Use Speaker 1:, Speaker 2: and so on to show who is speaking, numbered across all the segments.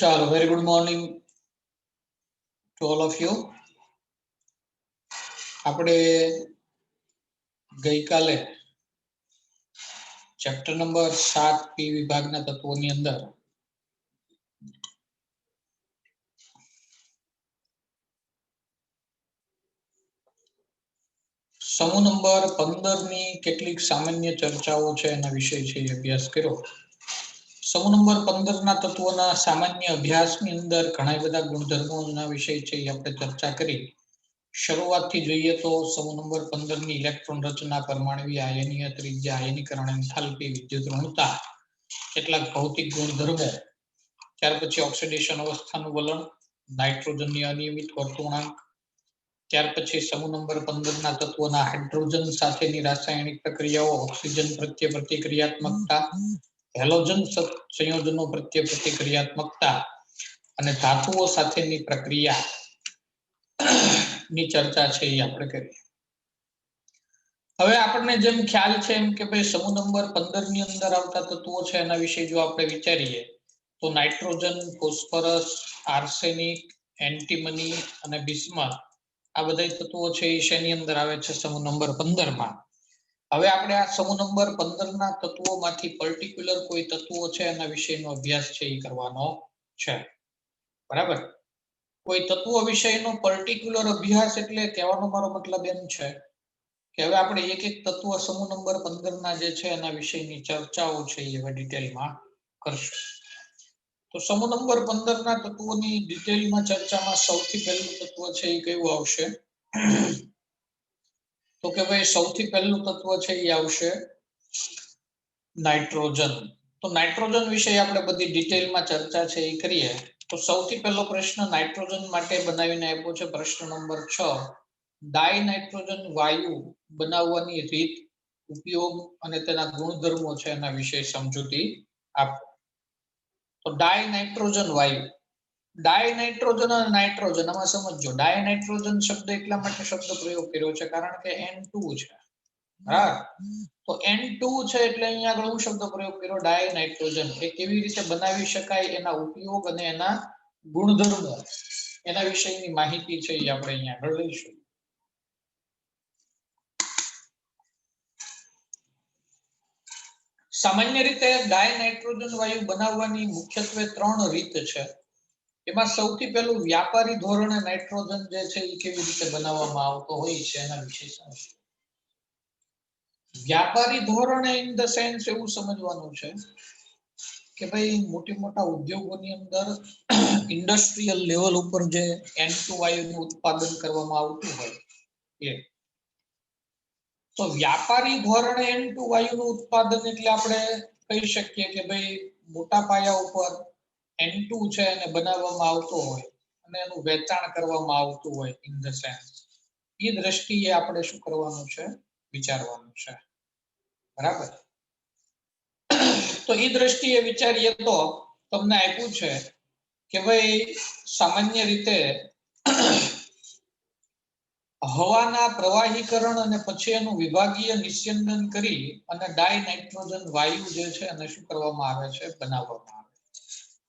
Speaker 1: Chalo, very good morning to all of you. આપણે ગઈકાલે chapter number 7 પી વિભાગના તત્વોની અંદર સમૂહ નંબર 15 ની કેટલીક સામાન્ય ચર્ચાઓ છે એના વિષય છે એ અભ્યાસ કર્યો. સમૂહ નંબર 15 ના તત્વોના સામાન્ય અભ્યાસની અંદર ઘણા બધા ગુણધર્મોના વિષય છે એ આપણે ચર્ચા કરી. શરૂઆતથી જોઈએ તો સમૂહ નંબર 15 ની ઇલેક્ટ્રોન રચના, પરમાણુય આયનીય ત્રિજ્યા, આયનીકરણ, એન્થાલ્પી, વિદ્યુત ઋણતા, કેટલાક ભૌતિક ગુણધર્મો, ત્યાર પછી ઓક્સિડેશન અવસ્થાનું વલણ, નાઇટ્રોજનની અનિયમિત વર્તણૂક, ત્યાર પછી સમૂહ નંબર 15 ના તત્વોના હાઇડ્રોજન સાથેની રાસાયણિક પ્રક્રિયાઓ, ઓક્સિજન પ્રત્યે પ્રતિક્રિયાત્મકતા, હેલોજન સંયોજનો પ્રત્યે પ્રતિક્રિયાત્મકતા અને ધાતુઓ સાથેની પ્રક્રિયા ની ચર્ચા છે એ આપણે કરીએ. હવે આપણને જેમ ખ્યાલ છે એમ કે ભાઈ સમૂહ નંબર 15 ની અંદર આવતા તત્વો છે એના વિશે જો આપણે વિચારીએ તો નાઇટ્રોજન, ફોસ્ફરસ, આર્સેનિક, એન્ટીમની અને બિસ્મથ આ બધા તત્વો છે એ શેની અંદર આવે છે? સમૂહ નંબર 15 માં. હવે આપણે આ સમૂહ નંબર 15 ના તત્વોમાંથી પર્ટિક્યુલર કોઈ તત્વો છે એના વિશેનો અભ્યાસ છે એ કરવાનો છે. બરાબર? કોઈ તત્વ વિષયનો પર્ટિક્યુલર અભ્યાસ એટલે કહેવાનો મારો મતલબ એમ છે કે હવે આપણે એક એક તત્વ સમૂહ નંબર 15 ના જે છે એના વિષયની ચર્ચાઓ છે એ હવે ડિટેલમાં કરશું. તો સમૂહ નંબર 15 ના તત્વોની ડિટેલમાં ચર્ચામાં સૌથી પહેલું તત્વ છે એ કયું આવશે? તો કે ભાઈ સૌથી પહેલું તત્વ છે એ આવશે નાઇટ્રોજન. તો નાઇટ્રોજન વિશે આપણે બધી ડિટેલમાં ચર્ચા છે એ કરીએ. તો સૌથી પહેલો પ્રશ્ન નાઇટ્રોજન માટે બનાવીને આપ્યો છે, પ્રશ્ન નંબર 6. ડાય નાઇટ્રોજન વાયુ બનાવવાની રીત, ઉપયોગ અને તેના ગુણધર્મો છે એના વિશે સમજૂતી આપો. તો ડાય નાઇટ્રોજન વાયુ, ડાય નાઇટ્રોજન અને નાઇટ્રોજન આમાં સમજો. ડાય નાઇટ્રોજન શબ્દ એટલા માટે શબ્દ પ્રયોગ કર્યો છે કારણ કે N2 છે. હા, તો N2 છે એટલે અહીંયા આગળ હું શબ્દ પ્રયોગ કર્યો ડાય નાઇટ્રોજન. એ કેવી રીતે બનાવી શકાય, એના ઉપયોગ અને એના ગુણધર્મો એના વિશેની માહિતી છે એ આપણે અહીંયા આગળ લઈશું. સામાન્ય રીતે ડાય નાઇટ્રોજન વાયુ બનાવવાની મુખ્યત્વે 3 રીત છે. એમાં સૌથી પહેલું વ્યાપારી ધોરણે નાઇટ્રોજન જે છે એ કેવી રીતે બનાવવામાં આવતો હોય છે એના વિશે સમજીએ. વ્યાપારી ધોરણે ઇન ધ સેન્સ એવું સમજવાનું છે કે ભાઈ મોટા ઉદ્યોગોની અંદર ઇન્ડસ્ટ્રીયલ લેવલ ઉપર જે N2 વાયુનું ઉત્પાદન કરવામાં આવતું હોય એ. તો વ્યાપારી ધોરણે N2 વાયુનું ઉત્પાદન એટલે આપણે કહી શકીએ કે ભાઈ મોટા પાયા ઉપર N2 છે એને બનાવવામાં આવતો હોય અને એનું વેચાણ કરવામાં આવતું હોય ઇન ધ સેન્સ. એ દ્રષ્ટિએ આપણે શું કરવાનું છે? વિચારવાનું છે. બરાબર? તો એ દ્રષ્ટિએ વિચારીએ તો તમને આપ્યું છે કે ભાઈ સામાન્ય રીતે હવાના પ્રવાહીકરણ અને પછી એનું વિભાગીય નિસ્યંદન કરી અને ડાય નાઇટ્રોજન વાયુ જે છે એને શું કરવામાં આવે છે? બનાવવામાં આવે.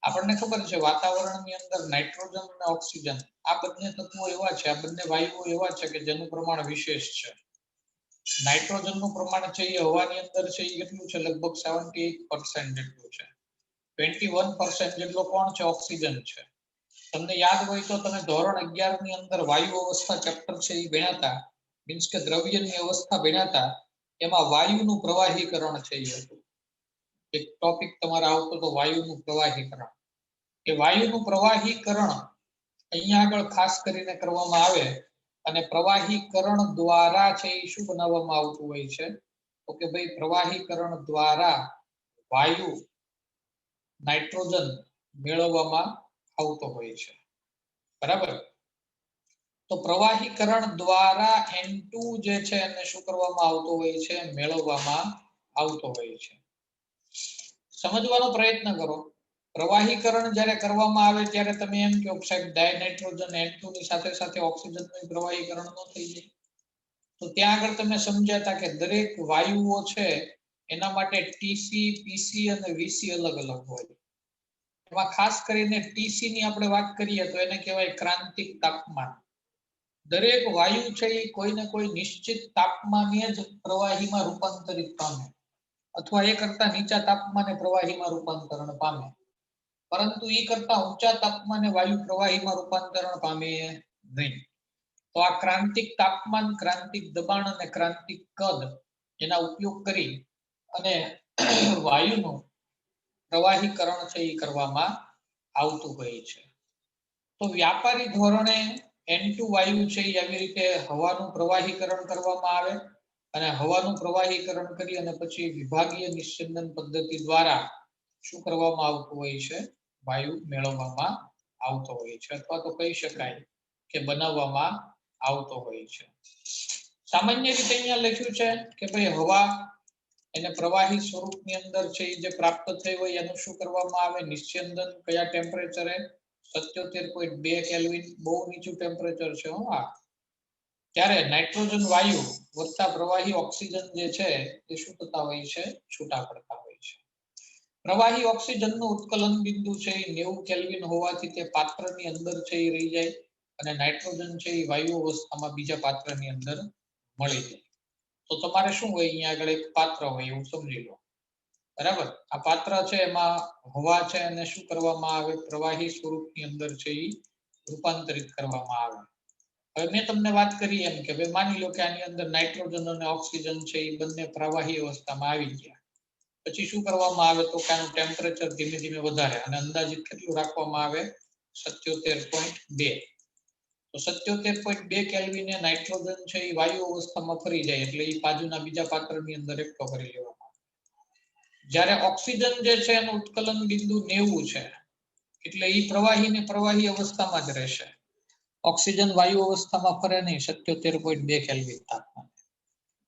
Speaker 1: આપણને ખબર છે વાતાવરણની અંદર નાઇટ્રોજન અને ઓક્સિજન આ બંને તત્વો એવા છે, આ બંને વાયુઓ એવા છે કે જેનું પ્રમાણ વિશેષ છે. નાઇટ્રોજનનું પ્રમાણ છે એ હવાની અંદર છે એ કેટલું છે? લગભગ 78% જેટલું છે. 21% જેટલો કોણ છે? ઓક્સિજન છે. તમને યાદ હોય તો તમે ધોરણ 11 ની અંદર વાયુ અવસ્થા ચેપ્ટર છે એ ભણ્યા, મીન્સ કે દ્રવ્યની અવસ્થા ભણ્યા. એમાં વાયુનું પ્રવાહીકરણ છે એ હતું. એક ટોપિક તમારે આવતો તો વાયુનું પ્રવાહીકરણ. એ વાયુનું પ્રવાહીકરણ અહીંયા આગળ ખાસ કરીને કરવામાં આવે અને પ્રવાહીકરણ દ્વારા છે એ શું બનાવવામાં આવતું હોય છે? તો કે ભાઈ પ્રવાહીકરણ દ્વારા વાયુ નાઇટ્રોજન મેળવવામાં આવતો હોય છે. બરાબર? તો પ્રવાહીકરણ દ્વારા N2 જે છે એને શું કરવામાં આવતો હોય છે? મેળવવામાં આવતો હોય છે. સમજવાનો પ્રયત્ન કરો. પ્રવાહીકરણ જ્યારે કરવામાં આવે ત્યારે તમે એમ કહો સાહેબ ડાય નાઇટ્રોજન N2 ની સાથે સાથે ઓક્સિજનનું પ્રવાહીકરણ ન થઈ જાય. તો ત્યાં આગળ તમે સમજ્યા હતા કે દરેક વાયુઓ છે એના માટે TC, PC અને VC અલગ અલગ હોય. એમાં ખાસ કરીને ટીસી ની આપણે વાત કરીએ તો એને કહેવાય ક્રાંતિક તાપમાન. દરેક વાયુ છે એ કોઈને કોઈ નિશ્ચિત તાપમાને જ પ્રવાહીમાં રૂપાંતરિત પામે અથવા એ કરતા નીચા તાપમાને પ્રવાહીમાં રૂપાંતરણ પામે, પરંતુ એ કરતા ઊંચા તાપમાને વાયુ પ્રવાહીમાં રૂપાંતરણ પામે નહીં. તો આ ક્રાંતિક તાપમાન, ક્રાંતિક દબાણ અને ક્રાંતિક કદ એના ઉપયોગ કરી અને વાયુનું પ્રવાહીકરણ છે એ કરવામાં આવતું હોય છે. તો વ્યાપારી ધોરણે N2 વાયુ છે એ આવી રીતે હવાનું પ્રવાહીકરણ કરવામાં આવે અને હવાનું પ્રવાહીકરણ કરી અને પછી વિભાગીય નિસ્યંદન પદ્ધતિ દ્વારા શું કરવામાં આવતું હોય છે? વાયુ મેળવવામાં આવતો હોય છે, અથવા તો કહી શકાય કે બનાવવામાં આવતો હોય છે. સામાન્ય રીતે અહીંયા લખ્યું છે કે ભાઈ હવા એને પ્રવાહી સ્વરૂપની અંદર છે એ જે પ્રાપ્ત થઈ હોય એનું શું કરવામાં આવે? નિસ્યંદન કયા ટેમ્પરેચરે? 77.2 કેલ્વિન, બહુ નીચું ટેમ્પરેચર છે આ. ત્યારે નાઇટ્રોજન વાયુ વત્તા પ્રવાહી ઓક્સિજન જે છે એ શું થતા હોય છે? છૂટા પડતા હોય છે. પ્રવાહી ઓક્સિજનનું ઉત્કલન બિંદુ છે એ 90 કેલ્વિન હોવાથી તે પાત્રની અંદર છે એ રહી જાય અને નાઇટ્રોજન છે એ વાયુ અવસ્થામાં બીજા પાત્રની અંદર મળી જાય. તો તમારે શું હોય? અહીંયા આગળ એક પાત્ર હોય એવું સમજી લો, બરાબર? આ પાત્ર છે એમાં હવા છે અને શું કરવામાં આવે? પ્રવાહી સ્વરૂપની અંદર છે એ રૂપાંતરિત કરવામાં આવે. હવે મેં તમને વાત કરી એમ કે ભાઈ માની લો કે આની અંદર નાઇટ્રોજન અને ઓક્સિજન છે એ બંને પ્રવાહી અવસ્થામાં આવી ગયા, પછી શું કરવામાં આવે? તો કે આનું ટેમ્પરેચર ધીમે ધીમે વધારે અને અંદાજિત કેટલું રાખવામાં આવે? 77.2. તો 77.2 કેલ્વિને નાઇટ્રોજન છે એ વાયુ અવસ્થામાં ફરી જાય એટલે એ બાજુના બીજા પાત્રની અંદર એકઠો કરી લેવામાં આવે. જ્યારે ઓક્સિજન જે છે એનું ઉત્કલન બિંદુ 90 છે એટલે એ પ્રવાહી અવસ્થામાં જ રહેશે. ઓક્સિજન વાયુ અવસ્થામાં ફરે નહીં 77.2 કેલ્વિન તાપમાન.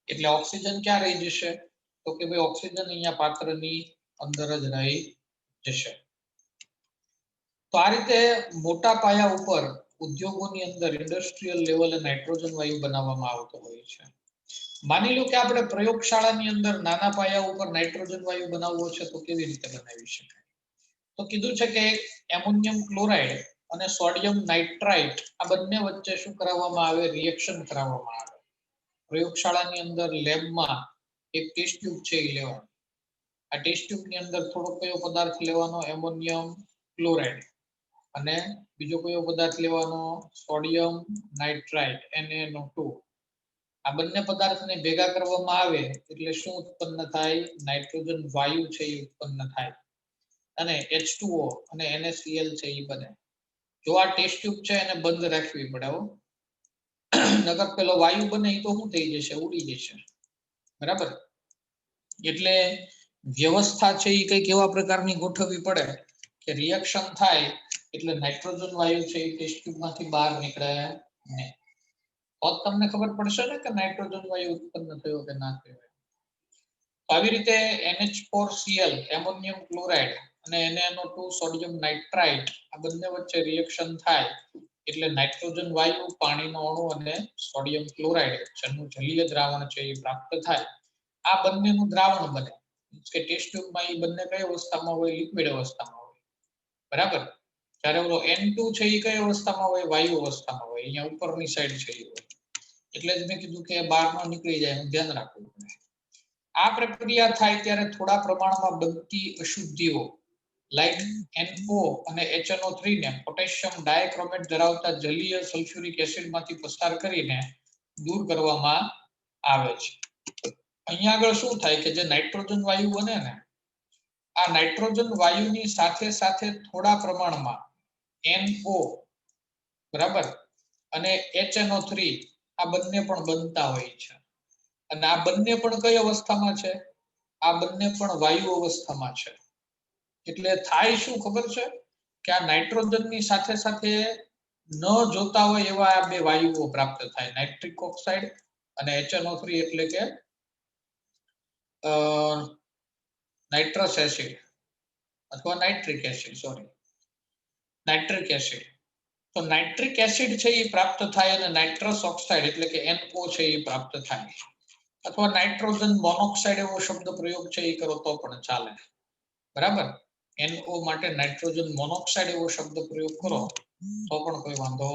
Speaker 1: એટલે ઓક્સિજન ક્યાં રહી જશે? તો કે ભાઈ ઓક્સિજન અહીંયા પાત્રની અંદર જ રહી જશે. તો આ રીતે મોટા પાયા ઉપર ઉદ્યોગોની અંદર ઇન્ડસ્ટ્રીયલ લેવલે નાઇટ્રોજન વાયુ બનાવવામાં આવતો હોય છે. માની લો કે આપણે પ્રયોગશાળાની અંદર નાના પાયા ઉપર નાઇટ્રોજન વાયુ બનાવવો છે તો કેવી રીતે બનાવી શકાય? તો કીધું છે કે એમોનિયમ ક્લોરાઇડ અને સોડિયમ નાઇટ્રાઇટ આ બંને વચ્ચે શું કરાવવામાં આવે? રિએક્શન કરાવવામાં આવે. પ્રયોગશાળાની અંદર લેબમાં એક ટેસ્ટ ટ્યુબ છે એ લેવાનું. આ ટેસ્ટ ટ્યુબની અંદર થોડો કયો પદાર્થ લેવાનો? Ammonium chloride. અને બીજો કયો પદાર્થ લેવાનો? Sodium nitrite NaNO2. આ બંને પદાર્થને ભેગા કરવામાં આવે એટલે શું ઉત્પન્ન થાય? નાઇટ્રોજન વાયુ છે એ ઉત્પન્ન થાય અને H2O અને NaCl છે એ બને. જો આ ટેસ્ટ ટ્યુબ છે એને બંધ રાખવી પડે હો, નકર પેલો વાયુ બને એ તો શું થઈ જશે? ઉડી જશે, બરાબર? એટલે વ્યવસ્થા છે એ કઈક એવા પ્રકારની ગોઠવવી પડે કે રિએક્શન થાય એટલે નાઇટ્રોજન વાયુ છે એ ટેસ્ટ ટ્યુબમાંથી બહાર નીકળે નહીં. તો તમને ખબર પડશે ને કે નાઇટ્રોજન વાયુ ઉત્પન્ન થયો કે ના થયો. આવી રીતે NH4Cl એમોનિયમ ક્લોરાઇડ અને NaNO2 સોડિયમ નાઇટ્રાઇટ આ બંને વચ્ચે રિએક્શન થાય એટલે નાઇટ્રોજન વાયુ, પાણીનો અણુ અને સોડિયમ ક્લોરાઇડ જેનું જલીય દ્રાવણ છે એ પ્રાપ્ત થાય. આ બંનેનું દ્રાવણ બને કે ટેસ્ટ ટ્યુબમાં એ બંને કઈ અવસ્થામાં હોય? લિક્વિડ અવસ્થામાં હોય, બરાબર? જ્યારે ઓલો N2 છે એ કઈ અવસ્થામાં હોય? વાયુ અવસ્થામાં હોય. અહીંયા ઉપરની સાઈડ છે એ હોય. એટલે જ મેં કીધું કે બહાર ન નીકળી જાય એનું ધ્યાન રાખવું પડે. આ પ્રક્રિયા થાય ત્યારે થોડા પ્રમાણમાં બનતી અશુદ્ધિઓ લાઈક NO અને HNO3 ને પોટેશિયમ ડાયક્રોમેટ ધરાવતા જલીય સલ્ફ્યુરિક એસિડમાંથી પસાર કરીને દૂર કરવામાં આવે છે. અહીંયા આગળ શું થાય કે જે નાઇટ્રોજન વાયુ બને ને, આ નાઇટ્રોજન વાયુની સાથે સાથે થોડા પ્રમાણમાં NO, બરાબર, અને HNO3 આ બંને પણ બનતા હોય છે. અને આ બંને પણ કઈ અવસ્થામાં છે? આ બંને પણ વાયુ અવસ્થામાં છે. એટલે થાય શું ખબર છે કે આ નાઇટ્રોજનની સાથે સાથે ન જોતા હોય એવા આ બે વાયુઓ પ્રાપ્ત થાય, નાઇટ્રિક ઓક્સાઇડ અને HNO3 એટલે કે નાઇટ્રસ એસિડ અથવા નાઇટ્રિક એસિડ, નાઇટ્રિક એસિડ. તો નાઇટ્રિક એસિડ છે એ પ્રાપ્ત થાય અને નાઇટ્રસ ઓક્સાઇડ એટલે કે NO છે એ પ્રાપ્ત થાય. અથવા નાઇટ્રોજન મોનોક્સાઇડ એવો શબ્દ પ્રયોગ છે એ કરો તો પણ ચાલે, બરાબર? NO માટે નાઇટ્રોજન મોનોક્સાઇડ એવો શબ્દ પ્રયોગ કરો તો પણ કોઈ વાંધો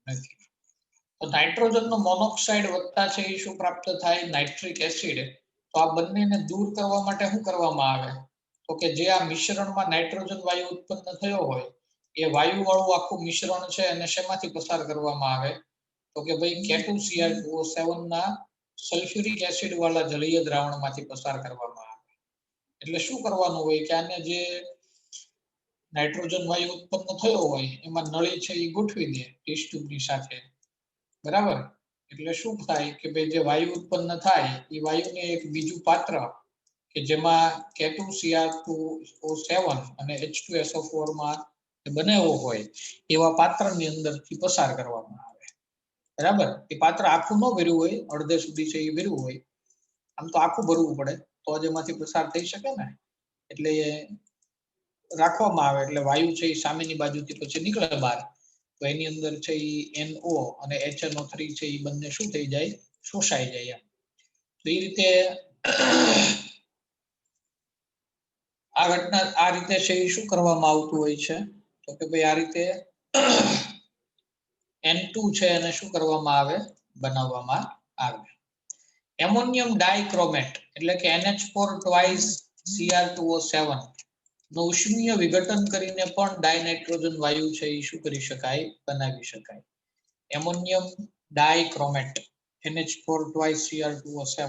Speaker 1: નથી. તો નાઇટ્રોજનનો મોનોક્સાઇડ વધતા છે એ શું પ્રાપ્ત થાય? Nitric acid. તો આ બંનેને દૂર કરવા માટે શું કરવામાં આવે? તો કે જે આ મિશ્રણમાં નાઇટ્રોજન વાયુ ઉત્પન્ન થયો હોય એ વાયુ વાળું આખું મિશ્રણ છે અને શેમાંથી પસાર કરવામાં આવે? તો કે ભાઈ K2Cr2O7 ના સલ્ફ્યુરિક એસિડ વાળા જલીય દ્રાવણમાંથી પસાર કરવામાં આવે. એટલે શું કરવાનું હોય કે આને જે નાઇટ્રોજન વાયુ ઉત્પન્ન થયો હોય એમાં નળી છે એ ગોઠવી દે ટેસ્ટ ટ્યુબની સાથે, બરાબર? એટલે શું થાય કે ભાઈ જે વાયુ ઉત્પન્ન થાય એ વાયુને એક બીજું પાત્ર કે જેમાં K2Cr2O7 અને H2SO4 માં બનાવ્યો હોય એવા પાત્રની અંદરથી પસાર કરવામાં આવે, બરાબર? એ પાત્ર આખું ન ભર્યું હોય, અડધે સુધી છે એ ભર્યું હોય, આમ તો આખું ભરવું પડે તો જ એમાંથી પસાર થઈ શકે ને. એટલે રાખવામાં આવે એટલે વાયુ છે એ સામેની બાજુથી પછી નીકળે બહાર, તો એની અંદર છે એ NO અને HNO3 છે એ બંને શું થઈ જાય? શોષાઈ જાય. તો એ રીતે આ ઘટના આ રીતે છે એ શું કરવામાં આવતું હોય છે? તો કે ભાઈ આ રીતે N2 છે એને શું કરવામાં આવે? બનાવવામાં આવે. એમોનિયમ ડાઇક્રોમેટ એટલે કે NH4 twice Cr2O7 નો ઉષ્મીય વિઘટન કરીને પણ ડાયનાઇટ્રોજન વાયુ છે એ શું કરી શકાય? બનાવી શકાય. એમોનિયમ ડાઇક્રોમેટ NH4 twice Cr2O7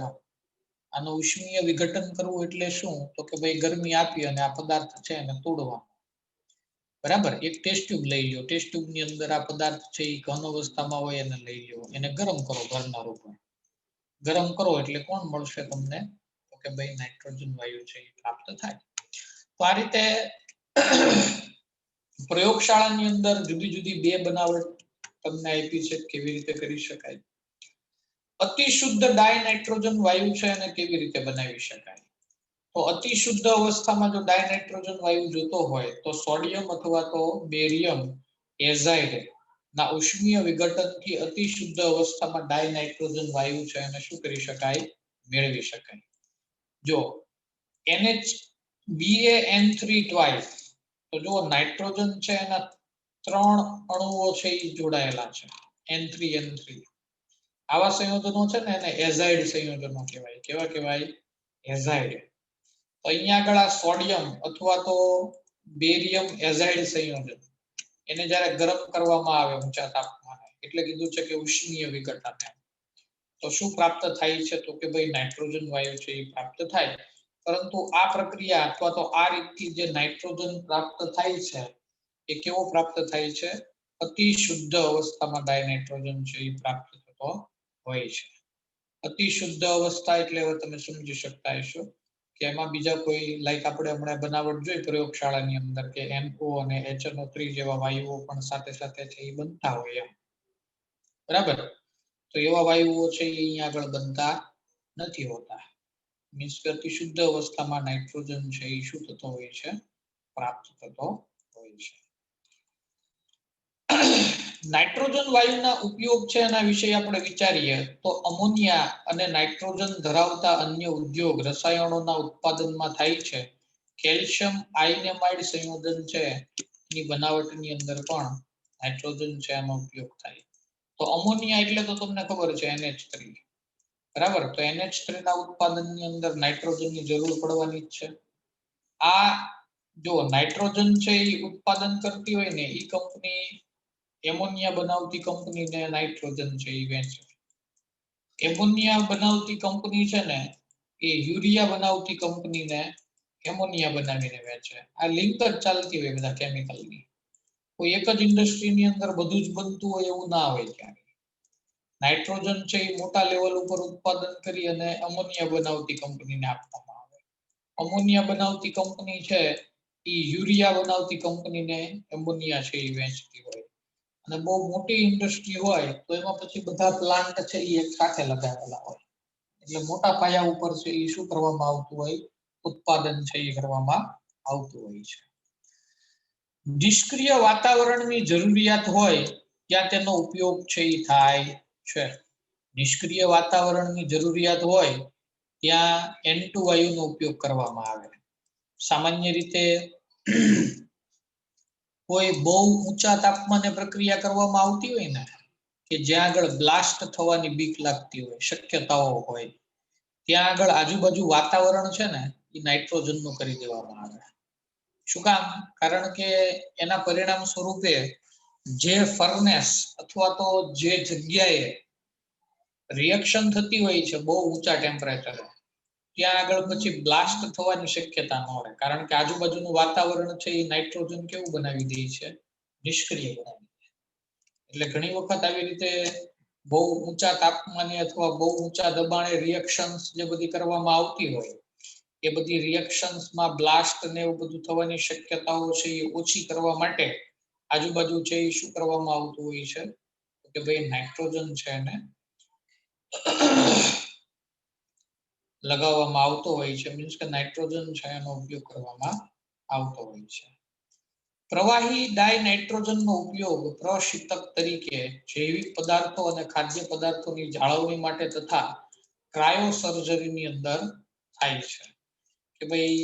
Speaker 1: આનો ઉષ્મીય વિઘટન કરવું એટલે શું? તો કે ભાઈ ગરમી આપી અને આ પદાર્થ છે એને તોડવા, બરાબર? એક ટેસ્ટ ટ્યુબ લઈ લો, ટેસ્ટ ટ્યુબની અંદર આ પદાર્થ છે એ ઘન અવસ્થામાં હોય એને લઈ લો, એને ગરમ કરો ઘરના રૂપે. ગરમ કરો એટલે કોણ મળશે તમને? તો કે ભાઈ નાઇટ્રોજન વાયુ છે એ પ્રાપ્ત થાય. તો આ રીતે પ્રયોગશાળાની અંદર જુદી જુદી બે બનાવટ તમને આપી છે કેવી રીતે કરી શકાય. અતિ શુદ્ધ ડાયનાઇટ્રોજન વાયુ છે એને કેવી રીતે બનાવી શકાય? તો અતિ શુદ્ધ અવસ્થામાં જો ડાયનાઇટ્રોજન વાયુ જોતો હોય તો સોડિયમ અથવા તો બેરિયમ એઝાઇડ ના ઉષ્મીય વિઘટનથી અતિ શુદ્ધ અવસ્થામાં ડાયનાઇટ્રોજન વાયુ છે એને શું કરી શકાય? મેળવી શકાય. જો NHBaN3 twice, તો જો નાઇટ્રોજન છે એના 3 અણુઓ છે એ જોડાયેલા છે N3N3. આવા સંયોજનો છે ને એને એઝાઇડ સંયોજનો કહેવાય. કેવા કહેવાય? એઝાઇડ. તો અહીંયા આગળ આ સોડિયમ અથવા તો બેરિયમ એઝાઇડ સંયોજન એને જ્યારે ગરમ કરવામાં આવે ઊંચા તાપમાને એટલે કીધું છે કે ઉષ્મીય વિઘટન. તો શું પ્રાપ્ત થાય છે? તો કે ભાઈ નાઇટ્રોજન વાયુ છે એ પ્રાપ્ત થાય. પરંતુ આ પ્રક્રિયા અથવા તો આ રીતથી જે નાઇટ્રોજન પ્રાપ્ત થાય છે એ કેવો પ્રાપ્ત થાય છે? અતિ શુદ્ધ અવસ્થામાં ડાયનાઇટ્રોજન છે એ પ્રાપ્ત થતો હોય છે. અતિ શુદ્ધ અવસ્થા એટલે હવે તમે સમજી શકતા હશો કે એમાં બીજા કોઈ લાઈક આપણે હમણાં બનાવટ જોઈ પ્રયોગશાળાની અંદર કે NO અને HNO3 જેવા વાયુઓ પણ સાથે સાથે છે એ બનતા હોય એમ, બરાબર? તો એવા વાયુઓ છે એ અહીંયા આગળ બનતા નથી હોતા. મીન્સ કે અતિ શુદ્ધ અવસ્થામાં નાઇટ્રોજન છે એ શું થતો હોય છે? પ્રાપ્ત થતો હોય છે. નાઇટ્રોજન વાયુના ઉપયોગ છે એના વિશે આપણે વિચારીએ તો અમોનિયા અને નાઇટ્રોજન ધરાવતા અન્ય ઉદ્યોગ રસાયણોના ઉત્પાદનમાં થાય છે. કેલ્શિયમ આયનેમાઇડ સંયોજન છે એની બનાવટની અંદર પણ નાઇટ્રોજન છે એનો ઉપયોગ થાય. તો અમોનિયા એટલે તો તમને ખબર છે NH3, બરાબર? તો NH3 ના ઉત્પાદનની અંદર નાઇટ્રોજનની જરૂર પડવાની જ છે. આ જો નાઇટ્રોજન છે એ ઉત્પાદન કરતી હોય ને એ કંપની એમોનિયા બનાવતી કંપનીને નાઇટ્રોજન છે એ વેચે. એમોનિયા બનાવતી કંપની છે ને એ યુરિયા બનાવતી કંપનીને એમોનિયા બનાવીને વેચે. આ લિંક જ ચાલતી હોય બધા કેમિકલની. કોઈ એક જ ઇન્ડસ્ટ્રીની અંદર બધું જ બનતું હોય એવું ના હોય. ક્યારે નાઇટ્રોજન છે એ મોટા લેવલ ઉપર ઉત્પાદન કરી અને અમોનિયા બનાવતી કંપનીને આપવામાં આવે. અમોનિયા બનાવતી કંપની છે એ યુરિયા બનાવતી કંપનીને એમોનિયા છે એ વેચતી હોય. અને બહુ મોટી ઇન્ડસ્ટ્રી હોય તો એમાં પછી બધા પ્લાન્ટ છે એ એક સાથે લગાવેલા હોય. એટલે મોટા પાયા ઉપર છે એ શું કરવામાં આવતું હોય? ઉત્પાદન છે એ કરવામાં આવતું હોય છે. નિષ્ક્રિય વાતાવરણની જરૂરિયાત હોય ત્યાં તેનો ઉપયોગ છે એ થાય છે. નિષ્ક્રિય વાતાવરણની જરૂરિયાત હોય ત્યાં N2 વાયુનો ઉપયોગ કરવામાં આવે. સામાન્ય રીતે કોઈ બહુ ઊંચા તાપમાને પ્રક્રિયા કરવામાં આવતી હોય ને કે જ્યાં આગળ બ્લાસ્ટ થવાની બીક લાગતી હોય, શક્યતાઓ હોય, ત્યાં આગળ આજુબાજુ વાતાવરણ છે ને એ નાઇટ્રોજનનું કરી દેવામાં આવે. શું કામ? કારણ કે એના પરિણામ સ્વરૂપે જે ફર્નેસ અથવા તો જે જગ્યાએ રિએક્શન થતી હોય છે બહુ ઊંચા ટેમ્પરેચરે, ત્યાં આગળ પછી બ્લાસ્ટ થવાની શક્યતા ન રહે. કારણ કે આજુબાજુનું વાતાવરણ છે એ નાઇટ્રોજન કેવું બનાવી દે છે? નિષ્ક્રિય બનાવી દે. એટલે ઘણી વખત આવી રીતે બહુ ઊંચા તાપમાને અથવા બહુ ઊંચા દબાણે રિએક્શન્સ જે બધી કરવામાં આવતી હોય, એ બધી રિએક્શન્સમાં બ્લાસ્ટ ને એવું બધું થવાની શક્યતાઓ છે એ ઓછી કરવા માટે આજુબાજુ છે એ શું કરવામાં આવતું હોય છે કે ભાઈ નાઇટ્રોજન છે એને લગાવવામાં આવતો હોય છે. મીન્સ કે નાઇટ્રોજન છે એનો ઉપયોગ કરવામાં આવતો હોય છે. પ્રવાહી ડાયનાઇટ્રોજનનો ઉપયોગ પ્રશીતક તરીકે જૈવિક પદાર્થો અને ખાદ્ય પદાર્થોની જાળવણી માટે તથા ક્રાયોસર્જરીની અંદર થાય છે. કે ભાઈ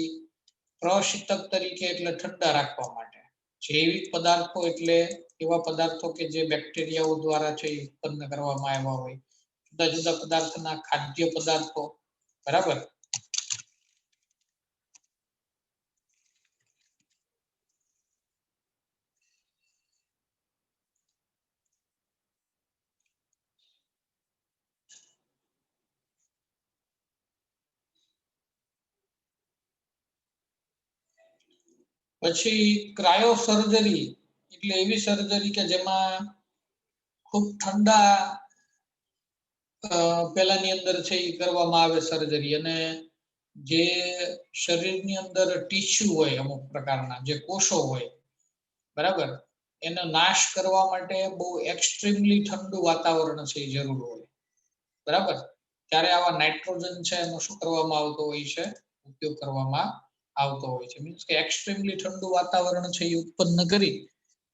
Speaker 1: પ્રશીતક તરીકે એટલે ઠંડા રાખવા માટે, જૈવિક પદાર્થો એટલે એવા પદાર્થો કે જે બેક્ટેરિયાઓ દ્વારા છે ઉત્પન્ન કરવામાં આવ્યા હોય, જુદા જુદા પદાર્થના ખાદ્ય પદાર્થો, બરાબર. પછી ક્રાયો સર્જરી એટલે એવી સર્જરી કે જેમાં ખૂબ ઠંડા પેલાની અંદર છે એ કરવામાં આવે સર્જરી, અને જે શરીરની અંદર ટીશ્યુ હોય, અમુક પ્રકારના જે કોષો હોય, બરાબર, એનો નાશ કરવા માટે બહુ એક્સ્ટ્રીમલી ઠંડુ વાતાવરણ છે એ જરૂર હોય, બરાબર. ત્યારે આવા નાઇટ્રોજન છે એનો શું કરવામાં આવતો હોય છે? ઉપયોગ કરવામાં આવતો હોય છે. મીન્સ કે એક્સ્ટ્રીમલી ઠંડુ વાતાવરણ છે એ ઉત્પન્ન કરી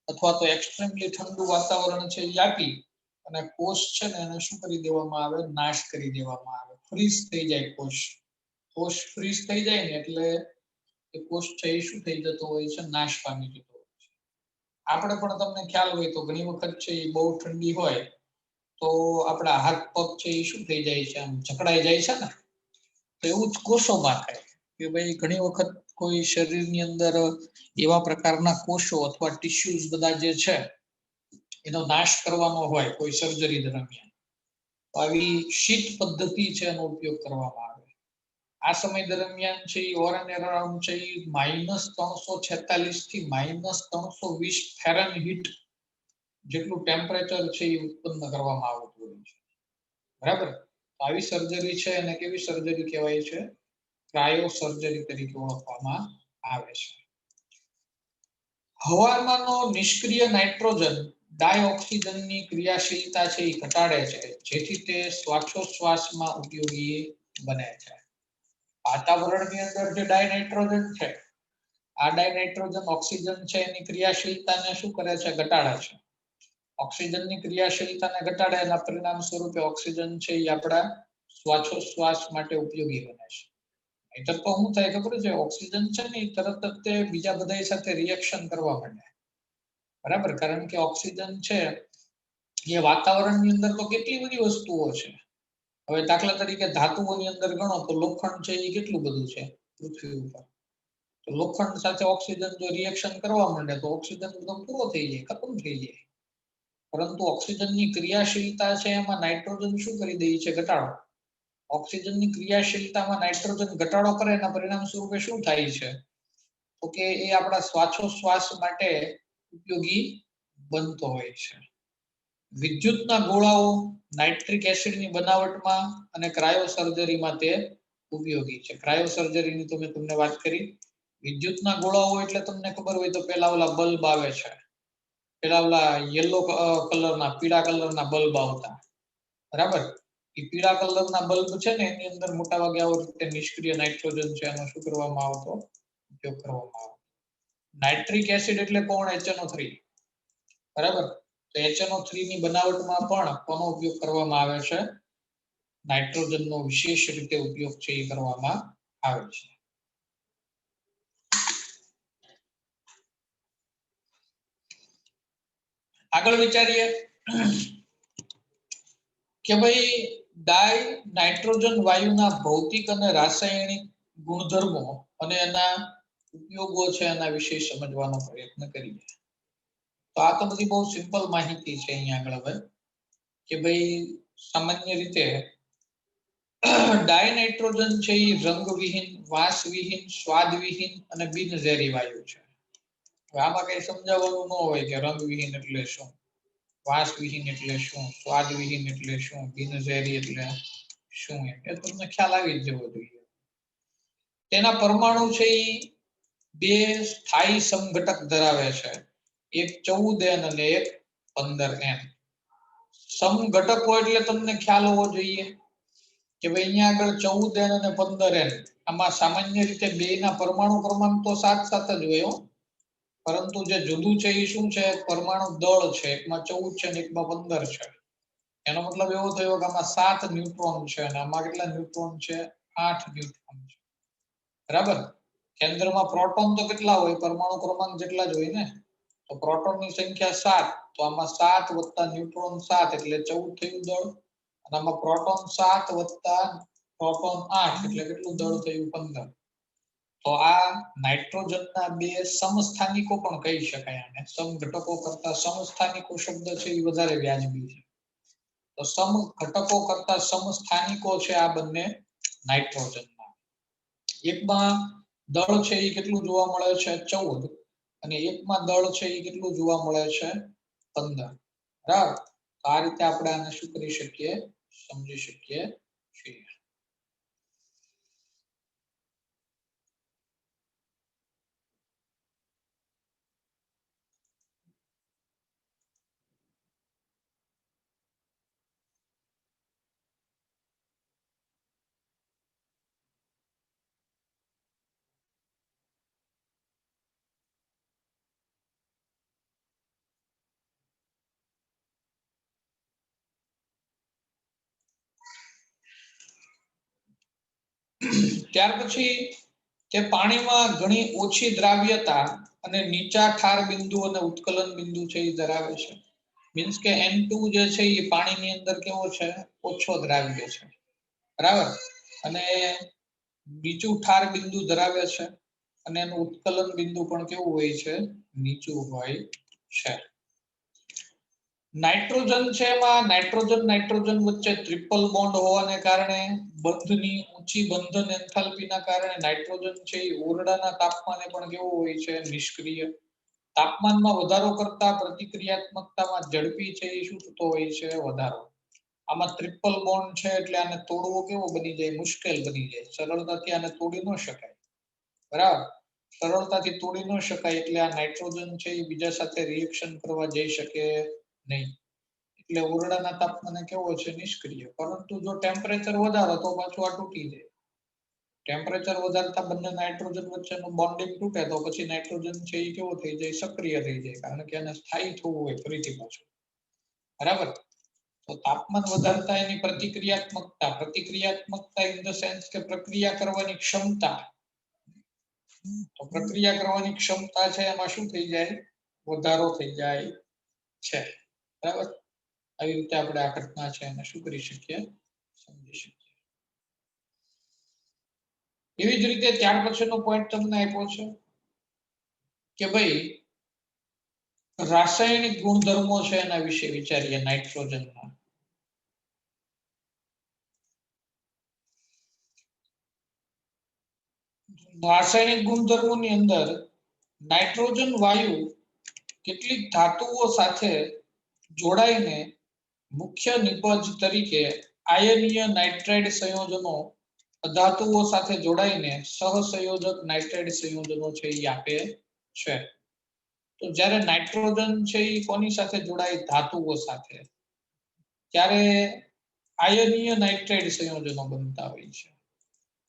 Speaker 1: અથવા તો એક્સ્ટ્રીમલી ઠંડુ વાતાવરણ છે એ આપી અને કોષ છે ને એને શું કરી દેવામાં આવે? નાશ કરી દેવામાં આવે, ફ્રીઝ થઈ જાય કોષ. કોષ ફ્રીઝ થઈ જાય ને એટલે એ કોષ છે એ શું થઈ જતો હોય છે? નાશ પામી જતો હોય છે. આપણે પણ તમને ખ્યાલ હોય તો ઘણી વખત છે એ બહુ ઠંડી હોય તો આપણા હાથ પગ છે એ શું થઈ જાય છે? આમ જકડાઈ જાય છે ને. તો એવું જ કોષોમાં થાય કે ભાઈ ઘણી વખત કોઈ શરીરની અંદર એવા પ્રકારના કોષો અથવા ટિશ્યુઝ બધા જે છે એનો નાશ કરવાનો હોય કોઈ સર્જરી દરમિયાન, તો આવી શીત પદ્ધતિ છે એનો ઉપયોગ કરવામાં આવે. આ સમય દરમિયાન છે એ ઓર એન્ડ અરાઉન્ડ છે એ -346 થી -320 ફેરનહીટ જેટલું ટેમ્પરેચર છે એ ઉત્પન્ન કરવામાં આવતું હોય છે, બરાબર. આવી સર્જરી છે અને કેવી સર્જરી કહેવાય છે? ક્રાયો સર્જરી તરીકે ઓળખવામાં આવે છે. હવામાનનો નિષ્ક્રિય નાઇટ્રોજન ડાયોક્સિજનની ક્રિયાશીલતા છે એ ઘટાડે છે, જેથી તે શ્વાસોશ્વાસમાં ઉપયોગી બને છે. વાતાવરણની અંદર જે ડાયનાઇટ્રોજન છે, આ ડાયનાઇટ્રોજન ઓક્સિજન છે એની ક્રિયાશીલતાને શું કરે છે? ઘટાડે છે. ઓક્સિજનની ક્રિયાશીલતાને ઘટાડે એના પરિણામ સ્વરૂપે ઓક્સિજન છે એ આપણા શ્વાસોશ્વાસ માટે ઉપયોગી બને છે. નહીતર તો શું થાય ખબર છે? ઓક્સિજન છે ને એ તરત જ તે બીજા બધા સાથે રિએક્શન કરવા માંડે, બરાબર. કારણ કે ઓક્સિજન છે એ વાતાવરણની અંદર તો કેટલી બધી વસ્તુઓ છે. હવે દાખલા તરીકે ધાતુઓની અંદર ગણો તો લોખંડ છે એ કેટલું બધું છે પૃથ્વી ઉપર. તો લોખંડ સાથે ઓક્સિજન જો રિએક્શન કરવા માંડે તો ઓક્સિજન બધો પૂરો થઈ જાય, ખતમ થઈ જાય. પરંતુ ઓક્સિજનની ક્રિયાશીલતા છે એમાં નાઇટ્રોજન શું કરી દે છે? ઘટાડો. ઓક્સિજનની ક્રિયાશીલતામાં નાઇટ્રોજન ઘટાડો કરે એના પરિણામ સ્વરૂપે શું થાય છે? તો કે એ આપણા શ્વાસોશ્વાસ માટે ઉપયોગી બનતો હોય છે. વિદ્યુતના ગોળાઓ નાઇટ્રિક એસિડની બનાવટમાં અને ક્રાયો સર્જરીમાં તે ઉપયોગી છે. ક્રાયો સર્જરીની તો મેં તમને વાત કરી. વિદ્યુતના ગોળાઓ એટલે તમને ખબર હોય તો પેલા ઓલા બલ્બ આવે છે, પેલા ઓલા યલો કલરના, પીળા કલરના બલ્બ આવતા, બરાબર. એ પીળા કલરના બલ્બ છે ને એની અંદર મોટા ભાગે આવો રીતે નિષ્ક્રિય નાઇટ્રોજન છે એનો શું કરવામાં આવતો? ઉપયોગ કરવામાં આવતો. નાઇટ્રિક એસિડ એટલે કોણ? HNO3, બરાબર. તો HNO3 ની બનાવટમાં પણ કોનો ઉપયોગ કરવામાં આવે છે? નાઇટ્રોજનનો વિશેષ રીતે ઉપયોગ છે એ કરવામાં આવે છે. આગળ વિચારીએ કે ભાઈ ડાય નાઇટ્રોજન વાયુના ભૌતિક અને રાસાયણિક ગુણધર્મો અને એના ઉપયોગો છે એના વિશે સમજવાનો પ્રયત્ન કરીએ. તો આ તો બધી બહુ સિમ્પલ માહિતી છે અહીંયા આગળ હવે કે ભાઈ સામાન્ય રીતે ડાયનાઇટ્રોજન છે એ રંગવિહીન, વાસવિહીન, સ્વાદવિહીન અને બિનઝેરી વાયુ છે. આમાં કઈ સમજાવવાનું ન હોય કે રંગવિહીન એટલે શું, વાસવિહીન એટલે શું, સ્વાદવિહીન એટલે શું, બિનઝેરી એટલે શું, એ તમને ખ્યાલ આવી જ જવો જોઈએ. તેના પરમાણુ છે એ બે સ્થાયી સમઘટક ધરાવે છે, એક 14N અને એક 15N. સમઘટકો એટલે તમને ખ્યાલ હોવો જોઈએ કે ભાઈ અહીંયા આગળ 14N અને 15N, આમાં સામાન્ય રીતે બે ના પરમાણુ ક્રમાંક તો સાત જ હોય, પરંતુ જે જુદું છે એ શું છે, પરમાણુ દળ છે, એકમાં 14 છે અને એકમાં 15 છે. એનો મતલબ એવો થયો કે આમાં 7 ન્યુટ્રોન છે અને આમાં કેટલા ન્યુટ્રોન છે, 8 ન્યુટ્રોન છે. બરાબર. કેન્દ્રમાં પ્રોટોન તો કેટલા હોય, પરમાણુ ક્રમાંક જેટલા જ હોય ને, તો પ્રોટોનની સંખ્યા 7, તો આમાં 7 વત્તા ન્યુટ્રોન 7 એટલે 14 થયું દળ, અને આમાં પ્રોટોન 7 વત્તા પ્રોટોન 8 એટલે કેટલું દળ થયું, 15. તો આ નાઇટ્રોજનના બે સમસ્થાનિકો પણ કહી શકાય, આને સમઘટકો કરતા સમસ્થાનિકો શબ્દ છે એ વધારે વ્યાજબી છે. તો સમઘટકો કરતા સમસ્થાનિકો છે આ બંને નાઇટ્રોજનના. એકમાં દળ છે એ કેટલું જોવા મળે છે, 14, અને એકમાં દળ છે એ કેટલું જોવા મળે છે, 15. બરાબર. તો આ રીતે આપણે આને શું કરી શકીએ, સમજી શકીએ છીએ. ત્યાર પછી તે પાણીમાં ઘણી ઓછી દ્રાવ્યતા અને નીચા ઠાર બિંદુ અને ઉત્કલન બિંદુ છે એ ધરાવે છે. મીન્સ કે N2 જે છે એ પાણીની અંદર કેવો છે, ઓછો દ્રાવ્ય છે. બરાબર. અને નીચું ઠાર બિંદુ ધરાવે છે અને એનું ઉત્કલન બિંદુ પણ કેવું હોય છે, નીચું હોય છે. નાઇટ્રોજન છે એમાં નાઇટ્રોજન વચ્ચે ટ્રિપલ બોન્ડ હોવાને કારણે બંધની ઊંચી બંધન એન્થાલ્પીના કારણે નાઇટ્રોજન છે એ ઓરડાના તાપમાને પણ કેવું હોય છે, નિષ્ક્રિય. તાપમાનમાં વધારો કરતા પ્રતિક્રિયાત્મકતામાં ઝડપી છે એ શું થતો હોય છે, વધારો. આમાં ટ્રિપલ બોન્ડ છે એટલે આને તોડવો કેવો બની જાય, મુશ્કેલ બની જાય. સરળતાથી આને તોડી ન શકાય. બરાબર. સરળતાથી તોડી ન શકાય એટલે આ નાઇટ્રોજન છે એ બીજા સાથે રિએક્શન કરવા જઈ શકે નહીં. એટલે ઓરડાના તાપમાને કેવો છે, નિષ્ક્રિય. પરંતુ જો ટેમ્પરેચર વધારો તો પાછું આ તૂટી જાય. ટેમ્પરેચર વધારતા બંને નાઇટ્રોજન વચ્ચેનું બોન્ડિંગ તૂટે તો પછી નાઇટ્રોજન છે એ કેવો થઈ જાય, સક્રિય થઈ જાય, કારણ કે એને સ્થાયી થવું હોય ફરીથી પાછું. બરાબર. તો તાપમાન વધારતા એની પ્રતિક્રિયાત્મકતા ઇન ધ સેન્સ કે પ્રક્રિયા કરવાની ક્ષમતા, તો પ્રક્રિયા કરવાની ક્ષમતા છે એમાં શું થઈ જાય, વધારો થઈ જાય છે. બરાબર. આવી રીતે આપણે આ ઘટના છે એને શું કરી શકીએ, સમજી શકીએ. એવી જ રીતે ત્યાર પછીનો પોઈન્ટ તમને આપ્યો છે કે ભાઈ રાસાયણિક ગુણધર્મો છે એના વિશે વિચારીએ નાઇટ્રોજનના. રાસાયણિક ગુણધર્મોની અંદર નાઇટ્રોજન વાયુ કેટલીક ધાતુઓ સાથે જોડાઈને મુખ્ય નિપજ તરીકે આયનીય નાઇટ્રાઇડ સંયોજનો ધાતુઓ સાથે જોડાઈને સહસંયોજક નાઇટ્રાઇડ સંયોજનો છે એ આપે છે. તો જ્યારે નાઇટ્રોજન છે એ કોની સાથે જોડાય, ધાતુઓ સાથે, ત્યારે આયનીય નાઇટ્રાઇડ સંયોજનો બનતા હોય છે.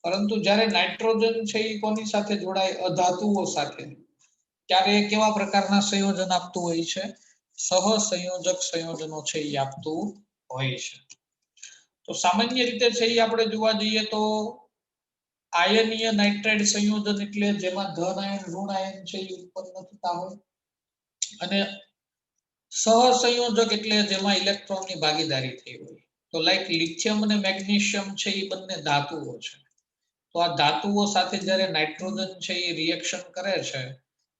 Speaker 1: પરંતુ જ્યારે નાઇટ્રોજન છે એ કોની સાથે જોડાય, અધાતુઓ સાથે, ત્યારે કેવા પ્રકારના સંયોજન આપતું હોય છે, સહસંયોજક સંયોજનો છે એ આપતું હોય છે. તો સામાન્ય રીતે છે એ આપણે જોવા જઈએ તો આયનીય નાઇટ્રાઇડ સંયોજન એટલે જેમાં ધન આયન ઋણ આયન છે એ ઉત્પન્ન થતા હોય, અને સહસંયોજક એટલે જેમાં ઇલેક્ટ્રોનની ભાગીદારી થઈ હોય. તો લાઈક લિથિયમ અને મેગ્નેશિયમ છે એ બંને ધાતુઓ છે. તો આ ધાતુઓ સાથે જ્યારે નાઇટ્રોજન છે એ રિએક્શન કરે છે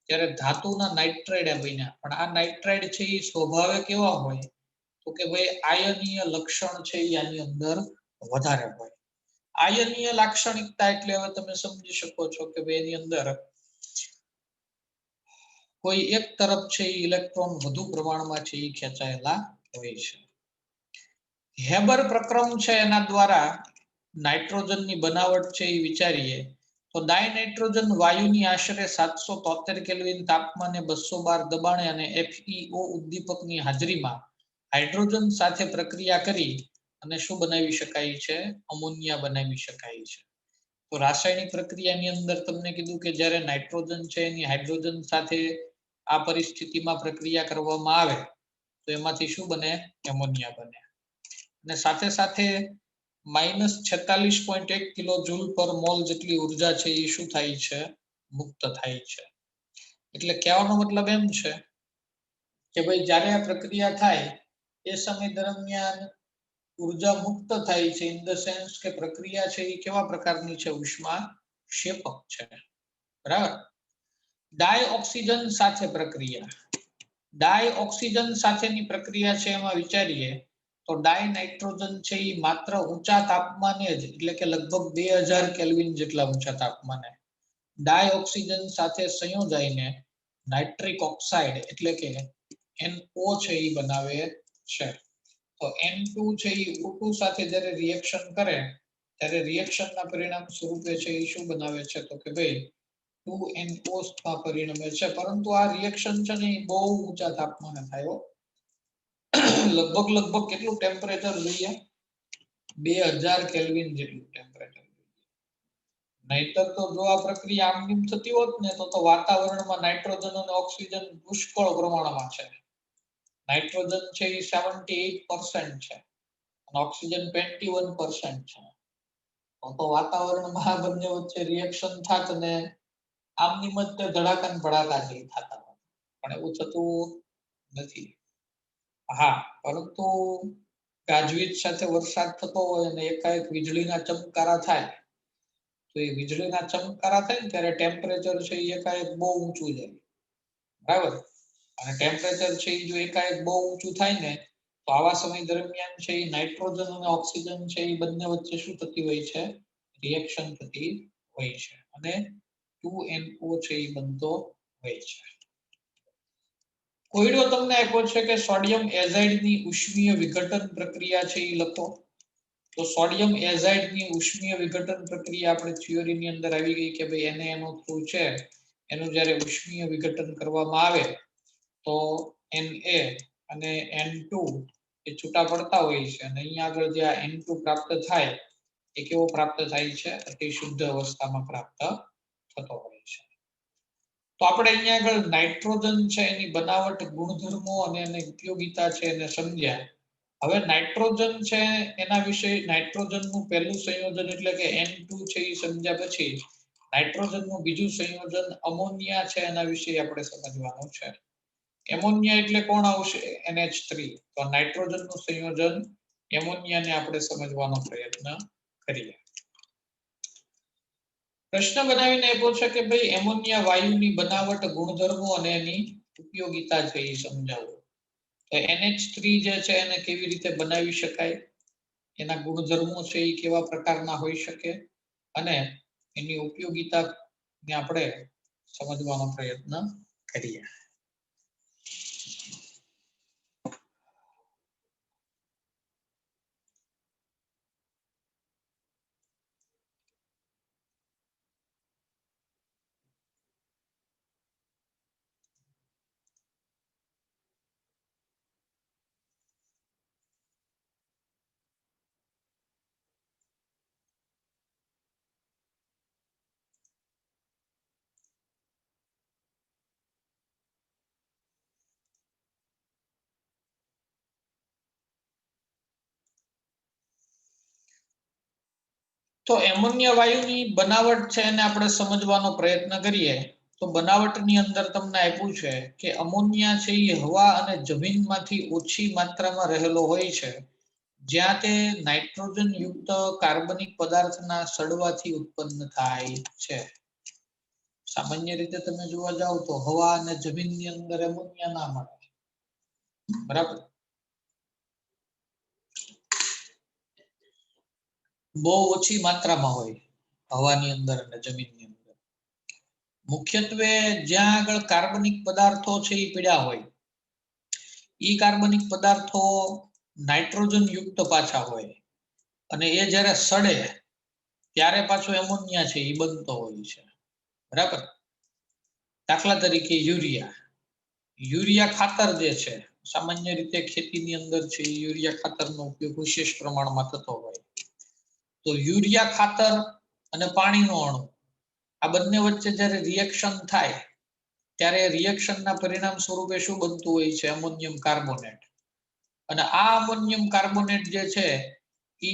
Speaker 1: ત્યારે ધાતુના નાઇટ્રાઇડ બન્યા. પણ આ નાઇટ્રાઇડ છે એ સ્વભાવે કેવા હોય તો કે ભાઈ આયનીય લક્ષણ છે એ આની અંદર વધારે હોય. આયનીય લાક્ષણિકતા એટલે હવે તમે સમજી શકો છો કે ભાઈ એની અંદર કોઈ એક તરફ છે એ ઇલેક્ટ્રોન વધુ પ્રમાણમાં છે એ ખેંચાયેલા હોય છે. હેબર પ્રક્રમ છે એના દ્વારા નાઇટ્રોજનની બનાવટ છે એ વિચારીએ તો ડાયનાઇટ્રોજન વાયુની આશરે 773 કેલ્વિન તાપમાને 212 દબાણે અને FeO ઉદ્દીપકની હાજરીમાં હાઇડ્રોજન સાથે પ્રક્રિયા કરી અને શું બનાવી શકાય છે? અમોનિયા બનાવી શકાય છે. તો રાસાયણિક પ્રક્રિયાની અંદર તમને કીધું કે જ્યારે નાઇટ્રોજન છે એની હાઇડ્રોજન સાથે આ પરિસ્થિતિમાં પ્રક્રિયા કરવામાં આવે તો એમાંથી શું બને? એમોનિયા બને. અને સાથે સાથે -46.1 કિલો જૂલ પર મોલ જેટલી ઉર્જા છે એ શું થાય છે? મુક્ત થાય છે. એટલે કહેવાનો મતલબ એમ છે કે ભાઈ જ્યારે આ પ્રક્રિયા થાય એ સમય દરમિયાન ઉર્જા મુક્ત થાય છે ઇન ધ સેન્સ કે પ્રક્રિયા છે એ કેવા પ્રકારની છે? ઉષ્મા ક્ષેપક છે. બરાબર. ડાય ઓક્સિજન સાથે પ્રક્રિયા. ડાય ઓક્સિજન સાથેની પ્રક્રિયા છે એમાં વિચારીએ તો ડાય નાઇટ્રોજન છે એ માત્ર ઊંચા તાપમાને જ એટલે કે લગભગ 2000 કેલ્વિન જેટલા ઊંચા તાપમાને ડાય ઓક્સિજન સાથે સંયોજાઈને નાઇટ્રિક ઓક્સાઇડ એટલે કે NO છે એ બનાવે છે. તો N2 છે એ O2 સાથે જ્યારે રિએક્શન કરે ત્યારે રિએક્શનના પરિણામ સ્વરૂપે છે એ શું બનાવે છે તો કે ભાઈ 2NO માં પરિણમે છે. પરંતુ આ રિએક્શન છે ને એ બહુ ઊંચા તાપમાને થાય હો. લગભગ કેટલું ટેમ્પરેચર જોઈએ? 2000 કેલ્વિન જેટલું ટેમ્પરેચર. નહીતર તો જો આ પ્રક્રિયા આમની થતી હોત ને તો વાતાવરણમાં નાઇટ્રોજન અને ઓક્સિજન પુષ્કળ પ્રમાણમાં છે. નાઇટ્રોજન છે એ 78% છે અને ઓક્સિજન 21% છે. તો વાતાવરણમાં આ બંને વચ્ચે રિએક્શન થાત ને આમની મત ધડાકા ભડાકા જેવી થતા હોય. પણ એવું થતું નથી. હા, પરંતુ ગાજવીજ સાથે વરસાદ થતો હોય અને એકાએક વીજળીના ચમકારા થાય તો એ વીજળીના ચમકારા થાય ને ત્યારે ટેમ્પરેચર છે એ એકાએક બહુ ઊંચું જાય. બરાબર. અને ટેમ્પરેચર છે એ જો એકાએક બહુ ઊંચું થાય ને તો આવા સમય દરમિયાન છે એ નાઇટ્રોજન અને ઓક્સિજન છે એ બંને વચ્ચે શું થતી હોય છે? રિએક્શન થતી હોય છે અને 2NO છે એ બનતો હોય છે. કોયડો તમને આપ્યો છે કે સોડિયમ એઝાઇડની ઉષ્મીય વિઘટન પ્રક્રિયા છે એ લખો. તો સોડિયમ એઝાઇડની ઉષ્મીય વિઘટન પ્રક્રિયા આપણે થિયરીની અંદર આવી ગઈ કે ભાઈ NaNO2 છે એનું જ્યારે ઉષ્મીય વિઘટન કરવામાં આવે તો Na અને N2 એ છૂટા પડતા હોય છે અને અહીંયા આગળ જે આ N2 પ્રાપ્ત થાય એ કેવો પ્રાપ્ત થાય છે? અતિ શુદ્ધ અવસ્થામાં પ્રાપ્ત થતો હોય છે. તો આપણે અહીંયા આગળ નાઇટ્રોજન છે એની બનાવટ, ગુણધર્મો અને એની ઉપયોગિતા છે એને સમજ્યા. હવે નાઇટ્રોજન છે એના વિશે નાઇટ્રોજનનું પહેલું સંયોજન એટલે કે N2 છે એ સમજ્યા પછી નાઇટ્રોજનનું બીજું સંયોજન અમોનિયા છે એના વિશે આપણે સમજવાનું છે. એમોનિયા એટલે કોણ આવશે? NH3. તો નાઇટ્રોજનનું સંયોજન એમોનિયાને આપણે સમજવાનો પ્રયત્ન કરીએ. પ્રશ્ન બનાવીને આપ્યો છે કે ભાઈ એમોનિયા વાયુની બનાવટ, ગુણધર્મો અને એની ઉપયોગિતા છે એ સમજાવો. તો NH3 જે છે એને કેવી રીતે બનાવી શકાય, એના ગુણધર્મો છે એ કેવા પ્રકારના હોઈ શકે અને એની ઉપયોગિતાને આપણે સમજવાનો પ્રયત્ન કરીએ. તો એમોનિયા વાયુની બનાવટ છે એને આપણે સમજવાનો પ્રયત્ન કરીએ તો બનાવટની અંદર તમને આપ્યું છે કે અમોનિયા છે એ હવા અને જમીનમાંથી ઓછી માત્રામાં રહેલો હોય છે, જ્યાં તે નાઇટ્રોજન યુક્ત કાર્બનિક પદાર્થના સડવાથી ઉત્પન્ન થાય છે. સામાન્ય રીતે તમે જોવા જાવ તો હવા અને જમીનની અંદર એમોનિયા ના મળે, બરાબર. બહુ ઓછી માત્રામાં હોય હવાની અંદર અને જમીનની અંદર. મુખ્યત્વે જ્યાં આગળ કાર્બનિક પદાર્થો છે એ પીળા હોય, ઈ કાર્બનિક પદાર્થો નાઇટ્રોજન યુક્ત પાછા હોય, અને એ જ્યારે સડે ત્યારે પાછો એમોનિયા છે એ બનતો હોય છે, બરાબર. દાખલા તરીકે યુરિયા ખાતર જે છે, સામાન્ય રીતે ખેતીની અંદર છે યુરિયા ખાતરનો ઉપયોગ વિશેષ પ્રમાણમાં થતો હોય. તો યુરિયા ખાતર અને પાણીનો અણુ આ બંને વચ્ચે જ્યારે રિએક્શન થાય ત્યારે રિએક્શનના પરિણામ સ્વરૂપે શું બનતું હોય છે? Ammonium carbonate. અને આ અમોનિયમ કાર્બોનેટ જે છે એ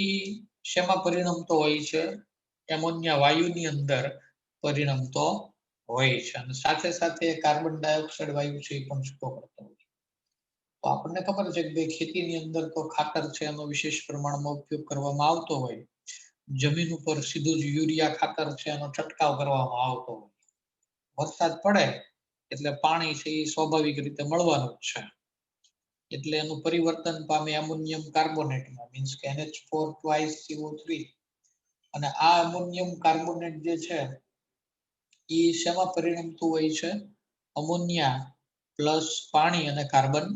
Speaker 1: શેમાં પરિણમતો હોય છે? એમોનિયા વાયુની અંદર પરિણમતો હોય છે, અને સાથે સાથે કાર્બન ડાયોક્સાઇડ વાયુ છે એ પણ છૂટો કરતો હોય. તો આપણને ખબર છે કે ભાઈ ખેતીની અંદર તો ખાતર છે એનો વિશેષ પ્રમાણમાં ઉપયોગ કરવામાં આવતો હોય. જમીન ઉપર સીધું જ યુરિયા ખાતર છે એનો છંટકાવ કરવામાં આવતો હોય. વરસાદ પડે એટલે પાણી છે એ સ્વાભાવિક રીતે મળવાનું જ છે, એટલે એનું પરિવર્તન પામે એમોનિયમ કાર્બોનેટમાં, મીન્સ કે NH4 twice CO3. અને આ એમોનિયમ કાર્બોનેટ જે છે એ શેમાં પરિણમતું હોય છે? અમોનિયા પ્લસ પાણી અને કાર્બન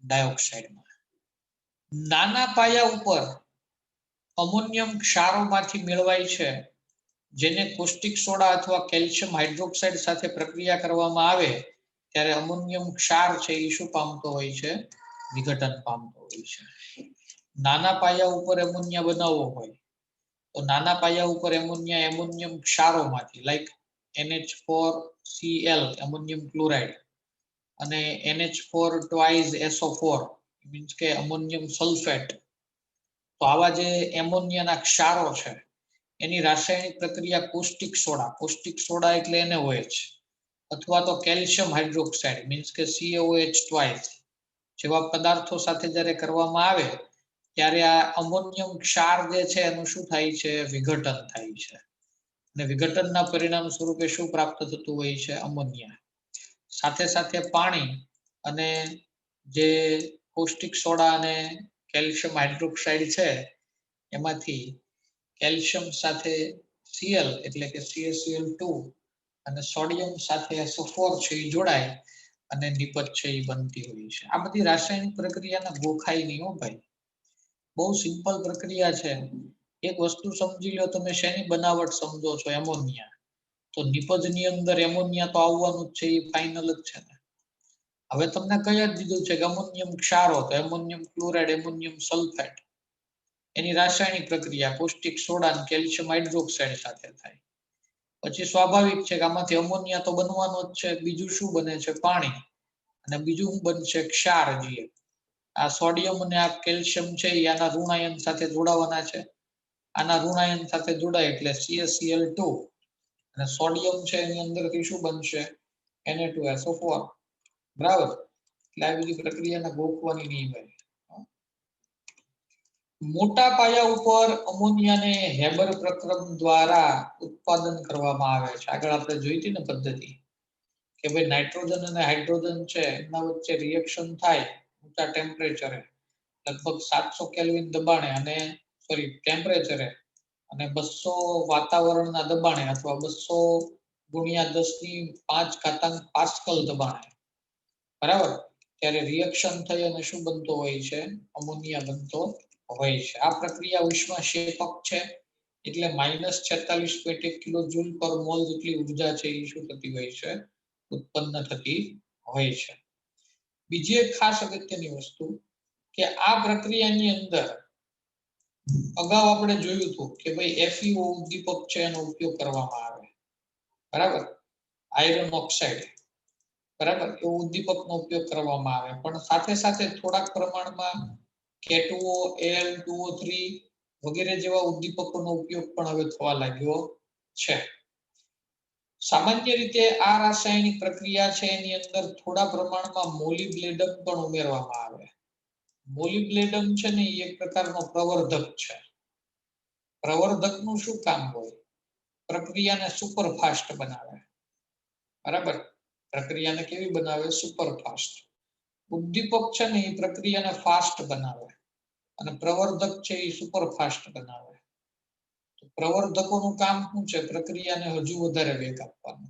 Speaker 1: ડાયોક્સાઇડમાં. નાના પાયા ઉપર અમોનિયમ ક્ષારોમાંથી મેળવાય છે, જેને કોસ્ટિક સોડા અથવા કેલ્શિયમ હાઇડ્રોક્સાઇડ સાથે પ્રક્રિયા કરવામાં આવે ત્યારે અમોનિયમ ક્ષાર છે એ શું પામતો હોય છે? વિઘટન પામતો હોય છે. નાના પાયા ઉપર એમોનિયા બનાવવો હોય તો નાના પાયા ઉપર એમોનિયમ ક્ષારોમાંથી, લાઈક NH4Cl એમોનિયમ ક્લોરાઇડ અને NH4 twice SO4 મીન્સ કે એમોનિયમ સલ્ફેટ. તો આવા જે એમોનિયાના ક્ષારો છે એની રાસાયણિક પ્રક્રિયા કોસ્ટિક સોડા એટલે NaOH, અથવા તો કેલ્શિયમ હાઇડ્રોક્સાઇડ મીન્સ કે CaOH twice જેવા પદાર્થો સાથે જ્યારે કરવામાં આવે ત્યારે આ અમોનિયમ ક્ષાર જે છે એનું શું થાય છે? વિઘટન થાય છે. અને વિઘટનના પરિણામ સ્વરૂપે શું પ્રાપ્ત થતું હોય છે? અમોનિયા. સાથે સાથે પાણી અને જે કોસ્ટિક સોડા અને કેલ્શિયમ હાઇડ્રોક્સાઇડ છે એમાંથી કેલ્શિયમ સાથે Cl એટલે કે CaCl2 અને સોડિયમ સાથે SO4 છે એ જોડાય અને નિપજ છે એ બનતી હોય છે. આ બધી રાસાયણિક પ્રક્રિયાના ગોખાઈ નહીં હો ભાઈ, બહુ સિમ્પલ પ્રક્રિયા છે. એક વસ્તુ સમજી લો, તમે શેની બનાવટ સમજો છો? એમોનિયા. તો નિપજની અંદર એમોનિયા તો આવવાનું જ છે, એ ફાઇનલ જ છે ને. હવે તમને કહી જ દીધું છે કે એમોનિયમ ક્ષારો, તો એમોનિયમ ક્લોરાઇડ, એમોનિયમ સલ્ફેટ, એની રાસાયણિક પ્રક્રિયા કોસ્ટિક સોડા અને કેલ્શિયમ હાઇડ્રોક્સાઇડ સાથે થાય. પછી સ્વાભાવિક છે કે આમાંથી અમોનિયા તો બનવાનો જ છે. બીજું શું બને છે? પાણી. અને બીજું શું બનશે? ક્ષાર. જે આ સોડિયમ અને આ કેલ્શિયમ છે એ આના ઋણાયન સાથે જોડાવાના છે. આના ઋણાયન સાથે જોડાય એટલે CaCl2 અને સોડિયમ છે એની અંદરથી શું બનશે? Na2SO4. બરાબર. એટલે આ બધી પ્રક્રિયાને ગોખવાની નહીં હોય. મોટા પાયા ઉપર અમોનિયાને હેબર પ્રક્રમ દ્વારા ઉત્પાદન કરવામાં આવે છે. આગળ આપણે જોઈ હતી ને પદ્ધતિ કે ભાઈ નાઇટ્રોજન અને હાઇડ્રોજન છે એના વચ્ચે રિએક્શન થાય ઊંચા ટેમ્પરેચરે, લગભગ 700 કેલ્વિન દબાણે અને ટેમ્પરેચરે અને 200 વાતાવરણના દબાણે અથવા 200 ગુણ્યા 10⁵ પાસ્કલ દબાણે, બરાબર, ત્યારે રિએક્શન થઈ અને શું બનતો હોય છે? અમોનિયા બનતો હોય છે. આ પ્રક્રિયા ઉષ્માક્ષેપક છે, એટલે -46.1 કિલોજૂલ પર મોલ જેટલી ઉર્જા છે એ શું થતી હોય છે? ઉત્પન્ન થતી હોય છે. બીજી એક ખાસ અગત્યની વસ્તુ કે આ પ્રક્રિયાની અંદર અગાઉ આપણે જોયું હતું કે ભાઈ FeO ઉદ્દીપક છે એનો ઉપયોગ કરવામાં આવે, બરાબર, આયર્ન ઓક્સાઇડ, બરાબર, એ ઉદ્દીપકનો ઉપયોગ કરવામાં આવે, પણ સાથે સાથે થોડાક પ્રમાણમાં K2O, Al2O3 વગેરે જેવા ઉદ્દીપકોનો ઉપયોગ પણ હવે થવા લાગ્યો છે. સામાન્ય રીતે આ રાસાયણિક પ્રક્રિયા છે એની અંદર થોડા પ્રમાણમાં મોલિબ્લેડમ પણ ઉમેરવામાં આવે. મોલિબ્લેડમ છે ને એ એક પ્રકારનો પ્રવર્ધક છે. પ્રવર્ધકનું શું કામ હોય? પ્રક્રિયાને સુપરફાસ્ટ બનાવે. બરાબર, પ્રક્રિયાને કેવી બનાવે? સુપરફાસ્ટ. ઉદ્દીપક છે ને એ પ્રક્રિયાને ફાસ્ટ બનાવે અને પ્રવર્ધક છે એ સુપરફાસ્ટ બનાવે. પ્રવર્ધકોનું કામ શું છે? પ્રક્રિયાને હજુ વધારે વેગ આપવાનો.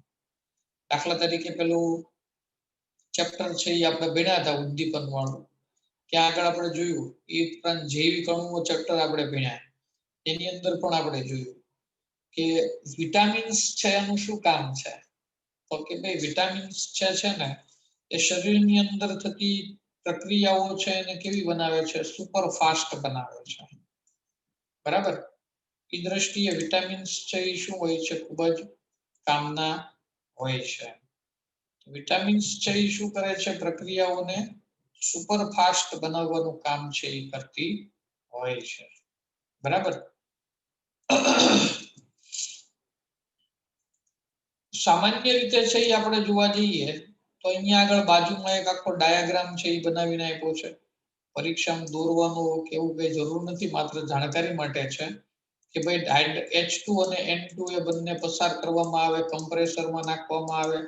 Speaker 1: દાખલા તરીકે પેલું ચેપ્ટર છે એ આપણે ભણ્યા હતા ઉદ્દીપન વાળું, ત્યાં આગળ આપણે જોયું એ ઉપરાંત જૈવિક અણુઓ ચેપ્ટર આપણે ભણ્યા, એની અંદર પણ આપણે જોયું કે વિટામિન્સ છે એનું શું કામ છે? તો કે ભાઈ વિટામિન્સ છે ને એ શરીરની અંદર થતી પ્રક્રિયાઓ છે એને કેવી બનાવે છે? સુપરફાસ્ટ બનાવે છે. બરાબર, એ દ્રષ્ટિએ વિટામિન્સ છે એ શું હોય છે? ખૂબ જ કામના હોય છે. વિટામિન્સ છે એ શું કરે છે? પ્રક્રિયાઓને સુપરફાસ્ટ બનાવવાનું કામ છે એ કરતી હોય છે. બરાબર, સામાન્ય રીતે છે એ આપણે જોવા જઈએ તો અહીંયા આગળ બાજુમાં એક આખો ડાયાગ્રામ છે એ બનાવીને આપ્યો છે. પરીક્ષામાં દોરવાનો કે એવું કઈ જરૂર નથી, માત્ર જાણકારી માટે છે કે ભાઈ H2 અને N2 એ બંને પસાર કરવામાં આવે, કમ્પ્રેસરમાં નાખવામાં આવે,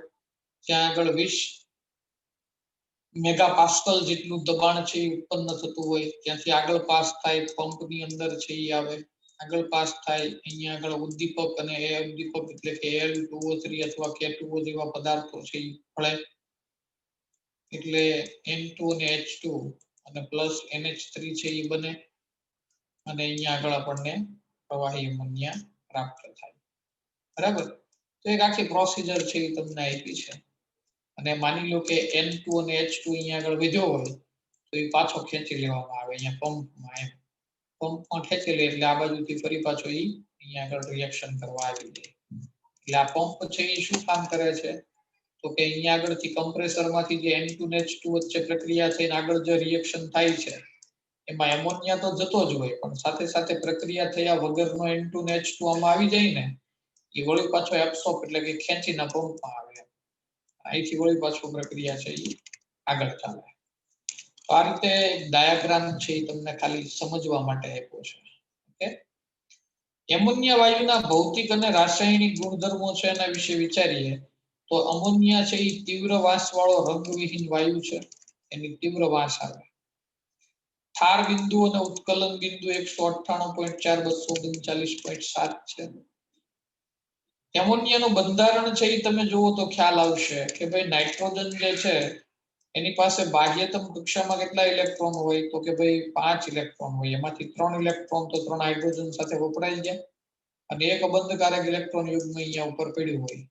Speaker 1: ત્યાં આગળ 20 મેગાપાસ્કલ જેટલું દબાણ છે એ ઉત્પન્ન થતું હોય, ત્યાંથી આગળ પાસ થાય, પંપની અંદર છે એ આવે, આગળ પાસ થાય, અહીંયા આગળ ઉદ્દીપક અને એ ઉદ્દીપક એટલે કે Al2O3 અથવા K2O જેવા પદાર્થો છે એ મળે, એટલે N2 અને H2 અને પ્લસ NH3 છે એ બને અને અહીંયા આગળ આપણને પ્રવાહી એમોનિયા પ્રાપ્ત થાય. બરાબર, તો એક આખી પ્રોસિજર છે એ તમને આપી છે અને માની લો કે N2 અને H2 અહીંયા આગળ વધ્યો હોય તો એ પાછો ખેંચી લેવામાં આવે અહીંયા પંપમાં. પંપમાં ખેંચી લે એટલે આ બાજુથી ફરી પાછો એ અહીંયા આગળ રિએક્શન કરવા આવી જાય. એટલે આ પંપ છે એ શું કામ કરે છે? તો કે અહીંયા આગળથી કમ્પ્રેસરમાંથી જે N2 અને H2 વચ્ચે પ્રક્રિયા છે આગળ જે રિએક્શન થાય છે એમાં એમોનિયા તો જતો જ હોય, પણ સાથે સાથે પ્રક્રિયા થયા વગરનો N2 અને H2 આમાં આવી જાય ને, એ વળી પાછો એબ્સોર્બ એટલે કે ખેંચીને પંપમાં આવે, અહીંથી વળી પાછો પ્રક્રિયા છે એ આગળ ચાલે. તો આ રીતે ડાયાગ્રામ છે એ તમને ખાલી સમજવા માટે આપ્યો છે. ઓકે, એમોનિયા વાયુના ભૌતિક અને રાસાયણિક ગુણધર્મો છે એના વિશે વિચારીએ તો અમોનિયા છે એ તીવ્ર વાસ વાળો રંગવિહીન વાયુ છે, એની તીવ્ર વાસ આવે. ઠાર બિંદુ અને ઉત્કલન બિંદુ 198.4 239.7 છે. એમોનિયાનું બંધારણ છે એ તમે જુઓ તો ખ્યાલ આવશે કે ભાઈ નાઇટ્રોજન જે છે એની પાસે બાહ્યતમ કક્ષામાં કેટલા ઇલેક્ટ્રોન હોય? તો કે ભાઈ 5 ઇલેક્ટ્રોન હોય, એમાંથી 3 ઇલેક્ટ્રોન તો 3 હાઇડ્રોજન સાથે વપરાઈ ગયા અને એક અબંધકારક ઇલેક્ટ્રોન યુગ્મ અહીંયા ઉપર પડ્યું હોય.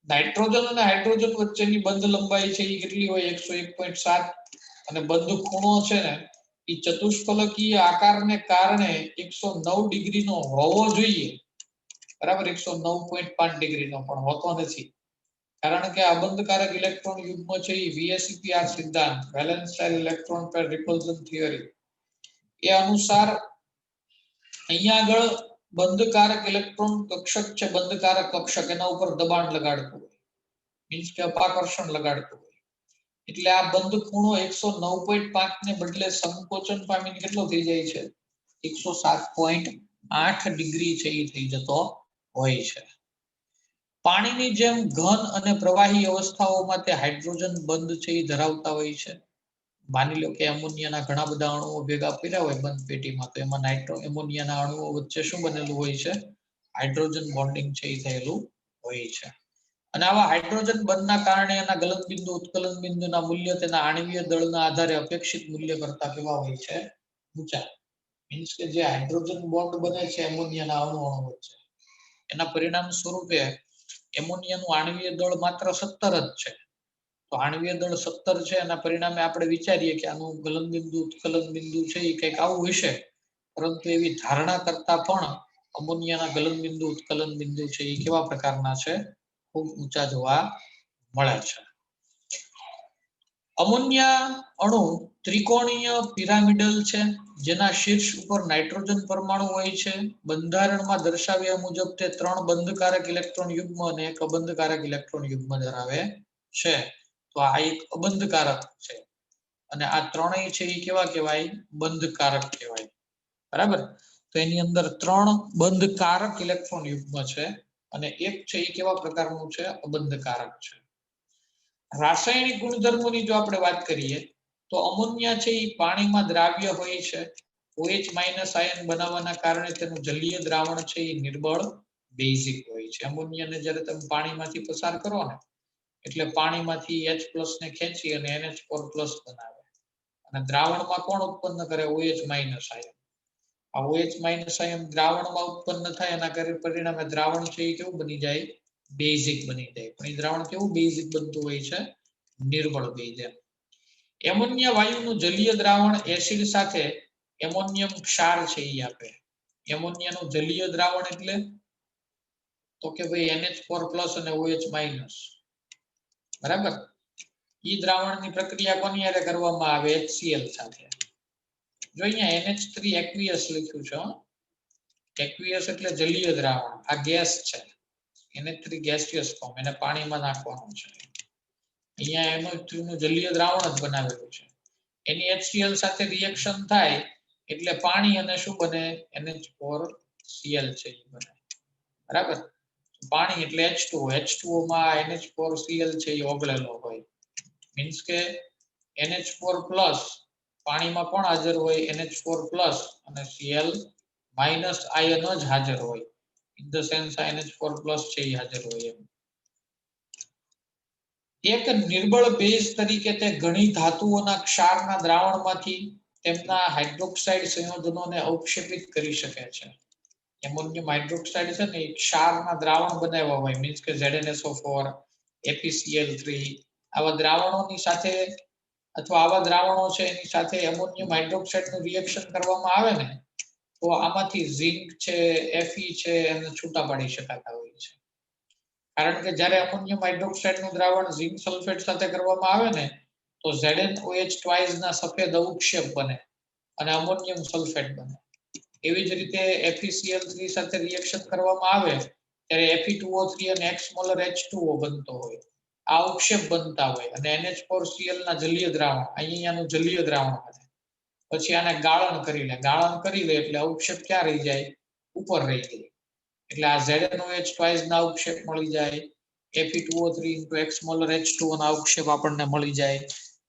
Speaker 1: નાઇટ્રોજન અને હાઇડ્રોજન વચ્ચેની બંધ લંબાઈ છે એ કેટલી હોય? 101.7 અને બંધ ખૂણો છે ને એ ચતુષ્ફલકીય આકારને કારણે 109 ડિગ્રીનો હોવો જોઈએ. બરાબર, 109.5 ડિગ્રીનો પણ હોતો નથી, કારણ કે અબંધકારક ઇલેક્ટ્રોન યુગ્મ છે એ VSEPR સિદ્ધાંત, valence shell electron pair repulsion theory, એ અનુસાર અહીંયા આગળ બંધકારક ઇલેક્ટ્રોન કક્ષક છે, બંધકારક કક્ષક એના ઉપર દબાણ લગાડતું હોય, મીન્સ કે અપાકર્ષણ લગાડતું હોય, એટલે આ બંધ ખૂણો 109.5 ને બદલે સંકોચન પામીને કેટલો થઈ જાય છે? 107.8 ડિગ્રી છે એ થઈ જતો હોય છે. પાણીની જેમ ઘન અને પ્રવાહી અવસ્થાઓમાં તે હાઇડ્રોજન બંધ છે એ ધરાવતા હોય છે. માની લો કે એમોનિયાના ઘણા બધા અણુઓ ભેગા કર્યા હોય બંધ પેટીમાં, તો એમાં એમોનિયાના અણુઓ વચ્ચે શું બનેલું હોય છે? હાઇડ્રોજન બોન્ડિંગ છે એ થયેલું હોય છે. અને આવા હાઇડ્રોજન બંધના કારણે એના ગલન બિંદુ ઉત્કલન બિંદુના મૂલ્ય તેના આણ્વીય દળના આધારે અપેક્ષિત મૂલ્ય કરતા કેવા હોય છે? ઊંચા. મીન્સ કે જે હાઇડ્રોજન બોન્ડ બને છે એમોનિયાના અણુ વચ્ચે, એના પરિણામ સ્વરૂપે એમોનિયાનું આણ્વીય દળ માત્ર 17 જ છે. તો આણ્વીય દળ 17 છે એના પરિણામે આપણે વિચારીએ કે આનું ગલન બિંદુ ઉત્કલન બિંદુ છે એ કંઈક આવું હશે, પરંતુ એવી ધારણા કરતા પણ અમોનિયાના ગલન બિંદુ ઉત્કલન બિંદુ છે એ કેવા પ્રકારના છે? ખૂબ ઊંચા જોવા મળે છે. અમોનિયા અણુ ત્રિકોણીય પિરામિડલ છે, જેના શીર્ષ ઉપર નાઇટ્રોજન પરમાણુ હોય છે. બંધારણમાં દર્શાવ્યા મુજબ તે 3 બંધકારક ઇલેક્ટ્રોન યુગ્મ અને 1 અબંધકારક ઇલેક્ટ્રોન યુગ્મ ધરાવે છે. તો આ એક અબંધકારક છે અને આ ત્રણેય છે એ કેવા કહેવાય? બંધકારક કહેવાય. બરાબર. તો એની અંદર 3 બંધકારક ઇલેક્ટ્રોન યુગ્મ છે અને એક છે એ કેવા પ્રકારનું છે? અબંધકારક છે. રાસાયણિક ગુણધર્મોની જો આપણે વાત કરીએ તો અમોનિયા છે એ પાણીમાં દ્રાવ્ય હોય છે. OH- આયન બનાવવાના કારણે તેનું જલીય દ્રાવણ છે એ નિર્બળ બેઝિક હોય છે. અમોનિયાને જ્યારે તમે પાણીમાંથી પસાર કરો ને એટલે પાણીમાંથી H+ ને ખેંચી અને NH4+ બનાવે અને દ્રાવણમાં કોણ ઉત્પન્ન કરે? OH- ion. આ OH- આયન દ્રાવણમાં ઉત્પન્ન થાય એના પરિણામે દ્રાવણ છે એ કેવું બની જાય? બેઝિક બની જાય. પણ એ દ્રાવણ કેવું બેઝિક બનતું હોય છે? નિર્બળ બેઝ. એમોનિયા વાયુનું જલીય દ્રાવણ એસિડ સાથે એમોનિયમ ક્ષાર છે એ આપે. એમોનિયાનું જલીય દ્રાવણ એટલે તો કે ભાઈ NH4+ અને OH-. બરાબર. ઈ દ્રાવણની પ્રક્રિયા કોની હારે કરવામાં આવે? HCl સાથે. જો અહીંયા NH3 aqueous લખ્યું છે. aqueous એટલે જલીય દ્રાવણ. આ ગેસ છે. NH3 gaseous ફોર્મ, એને પાણીમાં નાખવાનું છે. અહીંયા NH3 નું જલીય દ્રાવણ જ બનાવેલું છે. એની HCl સાથે રિએક્શન થાય એટલે પાણી અને શું બને? NH4Cl છે એ બને. બરાબર. પાણી એટલે H2O. H2O માં NH4Cl છે એ ઓગળેલો હોય. મીન્સ કે NH4+ પાણીમાં કોણ હાજર હોય? NH4+ અને Cl- આયન જ હાજર હોય. ઇન ધ સેન્સ NH4+ છે એ હાજર હોય એમ. એક નિર્બળ બેઝ તરીકે તે ઘણી ધાતુઓના ક્ષારના દ્રાવણમાંથી તેમના હાઇડ્રોક્સાઇડ સંયોજનોને અવક્ષેપિત કરી શકે છે. એમોનિયમ હાઇડ્રોક્સાઇડ છે ને એ ક્ષારના દ્રાવણ બનાવ્યા હોય, મીન્સ કે ZnSO4, FeCl3 આવા દ્રાવણોની સાથે અથવા આવા દ્રાવણો છે એની સાથે એમોનિયમ હાઇડ્રોક્સાઇડનું રિએક્શન કરવામાં આવે ને તો આમાંથી ઝિંક છે, Fe છે એને છૂટા પાડી શકાતા હોય છે. કારણ કે જ્યારે એમોનિયમ હાઇડ્રોક્સાઇડનું દ્રાવણ ઝિંક સલ્ફેટ સાથે કરવામાં આવે ને તો ZnOH ના સફેદ અવક્ષેપ બને અને અમોનિયમ સલ્ફેટ બને. એવી જ રીતે FeCl3 સાથે રિએક્શન કરવામાં આવે ત્યારે Fe2O3 અને X-મોલર H2O બનતો હોય. આ અવક્ષેપ બનતા હોય અને NH4Cl ના જલીય દ્રાવણ, અહીંયાનું જલીય દ્રાવણ બને. પછી આને ગાળણ કરી લે. ગાળણ કરી લે એટલે અવક્ષેપ ક્યાં રહી જાય? ઉપર રહી જાય. એટલે આ ZnOH ના અવક્ષેપ મળી જાય. Fe2O3 X-મોલર H2O ના અવક્ષેપ આપણને મળી જાય.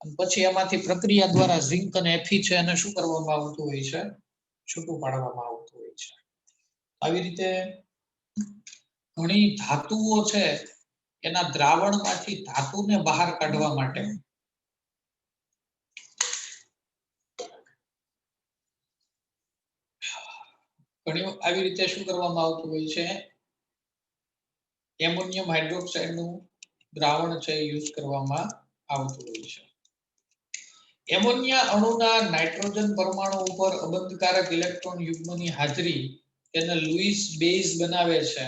Speaker 1: અને પછી એમાંથી પ્રક્રિયા દ્વારા ઝિંક અને Fe છે એને શું કરવામાં આવતું હોય છે? છૂટું પાડવામાં આવતું હોય છે. આવી રીતે ઘણી ધાતુઓ છે એના દ્રાવણમાંથી ધાતુને બહાર કાઢવા માટે ઘણી આવી રીતે શું કરવામાં આવતું હોય છે? એમોનિયમ હાઇડ્રોક્સાઇડનું દ્રાવણ છે યુઝ કરવામાં આવતું હોય છે. એમોનિયા અણુના નાઇટ્રોજન પરમાણુ ઉપર અબંધકારક ઇલેક્ટ્રોન યુગ્મની હાજરી તેને લુઈસ બેઝ બનાવે છે.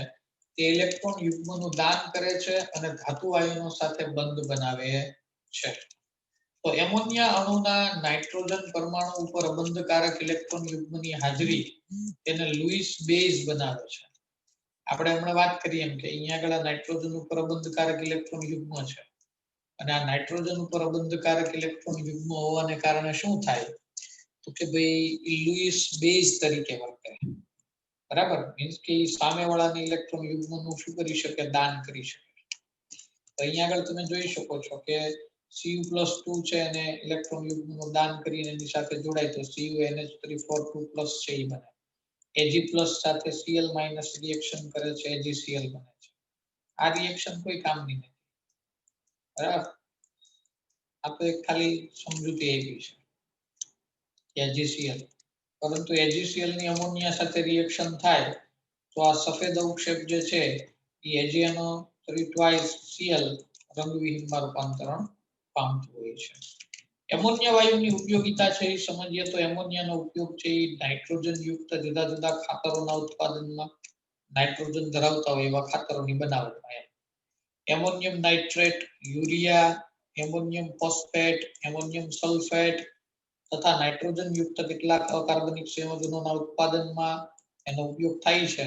Speaker 1: તે ઇલેક્ટ્રોન યુગ્મનું દાન કરે છે અને ધાતુ આયનો સાથે બંધ બનાવે છે. તો એમોનિયા અણુના નાઇટ્રોજન પરમાણુ ઉપર અબંધકારક ઇલેક્ટ્રોન યુગ્મની હાજરી તેને લુઈસ બેઝ બનાવે છે. આપણે હમણાં વાત કરીએ એમ કે અહીંયા આગળ નાઇટ્રોજન ઉપર અબંધકારક ઇલેક્ટ્રોન યુગ્મ છે અને આ નાઇટ્રોજન ઉપર અબંધકારક ઇલેક્ટ્રોન યુગ્મ હોવાને કારણે શું થાય? તો કે ભાઈ લુઈસ બેઝ તરીકે વર્તે. બરાબર. મીન્સ કે સામેવાળાની ઇલેક્ટ્રોન યુગ્મનું શું કરી શકે? દાન કરી શકે. તો અહીંયા આગળ તમે જોઈ શકો છો કે Cu+2 છે અને ઇલેક્ટ્રોન યુગ્મનું દાન કરીને એની સાથે જોડાય તો CuNH3 4 2+ છે એ બને. Ag+ સાથે Cl- રિએક્શન કરે છે, AgCl બને છે. આ રિએક્શન કોઈ કામની નથી. બરાબર. આ તો એક ખાલી સમજૂતી આપી છે AgCl. પરંતુ AgCl ની અમોનિયા સાથે રિએક્શન થાય તો આ સફેદ અવક્ષેપ જે છે એ AgNO3 રંગવિહીનમાં રૂપાંતરણ પામતું હોય છે. એમોનિયા વાયુની ઉપયોગિતા છે એ સમજીએ તો એમોનિયાનો ઉપયોગ છે એ નાઇટ્રોજન યુક્ત જુદા જુદા ખાતરોના ઉત્પાદનમાં નાઇટ્રોજન ધરાવતા હોય એવા ખાતરોની બનાવટમાં ammonium nitrate, urea, ammonium phosphate, ammonium sulphate તથા નાઇટ્રોજન યુક્ત કેટલાક અકાર્બનિક સંયોજનોના ઉત્પાદનમાં એનો ઉપયોગ થાય છે,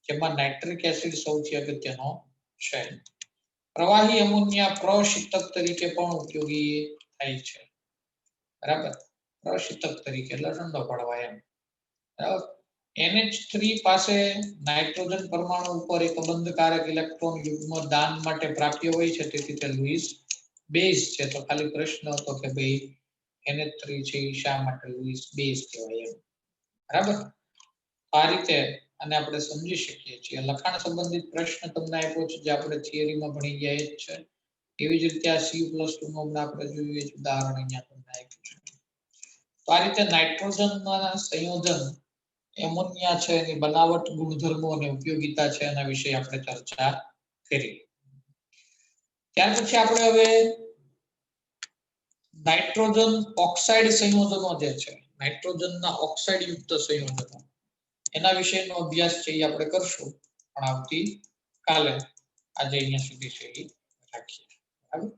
Speaker 1: જેમાં નાઇટ્રિક એસિડ સૌથી અગત્યનો છે. પ્રવાહી એમોનિયા પ્રશીતક તરીકે પણ ઉપયોગી થાય છે. બરાબર, પ્રશીતક તરીકે એટલે ઠંડો પડવા એમ. બરાબર. NH3 પાસે નાઇટ્રોજન પરમાણુ ઉપર એક બંધકારક ઇલેક્ટ્રોન યુગ્મ દાન માટે પ્રાપ્ય હોય છે, તેથી તે લુઈસ બેઝ છે. તો ખાલી પ્રશ્ન હતો કે ભાઈ NH3 છે એ શા માટે લુઈસ બેઝ કહેવાય એમ. બરાબર. આ રીતે અને આપણે સમજી શકીએ છીએ. લખાણ સંબંધિત પ્રશ્ન તમને આપ્યો છે, જે આપણે થિયરીમાં ભણી ગયા જ છે. એવી જ રીતે આ C++ નો આપણે જોઈએ ઉદાહરણ અહીંયા તમને આપ્યું છે. તો આ રીતે નાઇટ્રોજનના સંયોજન એમોનિયા છે એની બનાવટ, ગુણધર્મો અને ઉપયોગિતા છે એના વિશે આપણે ચર્ચા કરી. ત્યાર પછી આપણે હવે નાઇટ્રોજન ઓક્સાઇડ સંયોજનો જે છે, નાઇટ્રોજનના ઓક્સાઇડ યુક્ત સંયોજનો એના વિશેનો અભ્યાસ છે એ આપણે કરશું, પણ આવતી કાલે. આજે અહીંયા સુધી છે એ રાખીએ. બરાબર.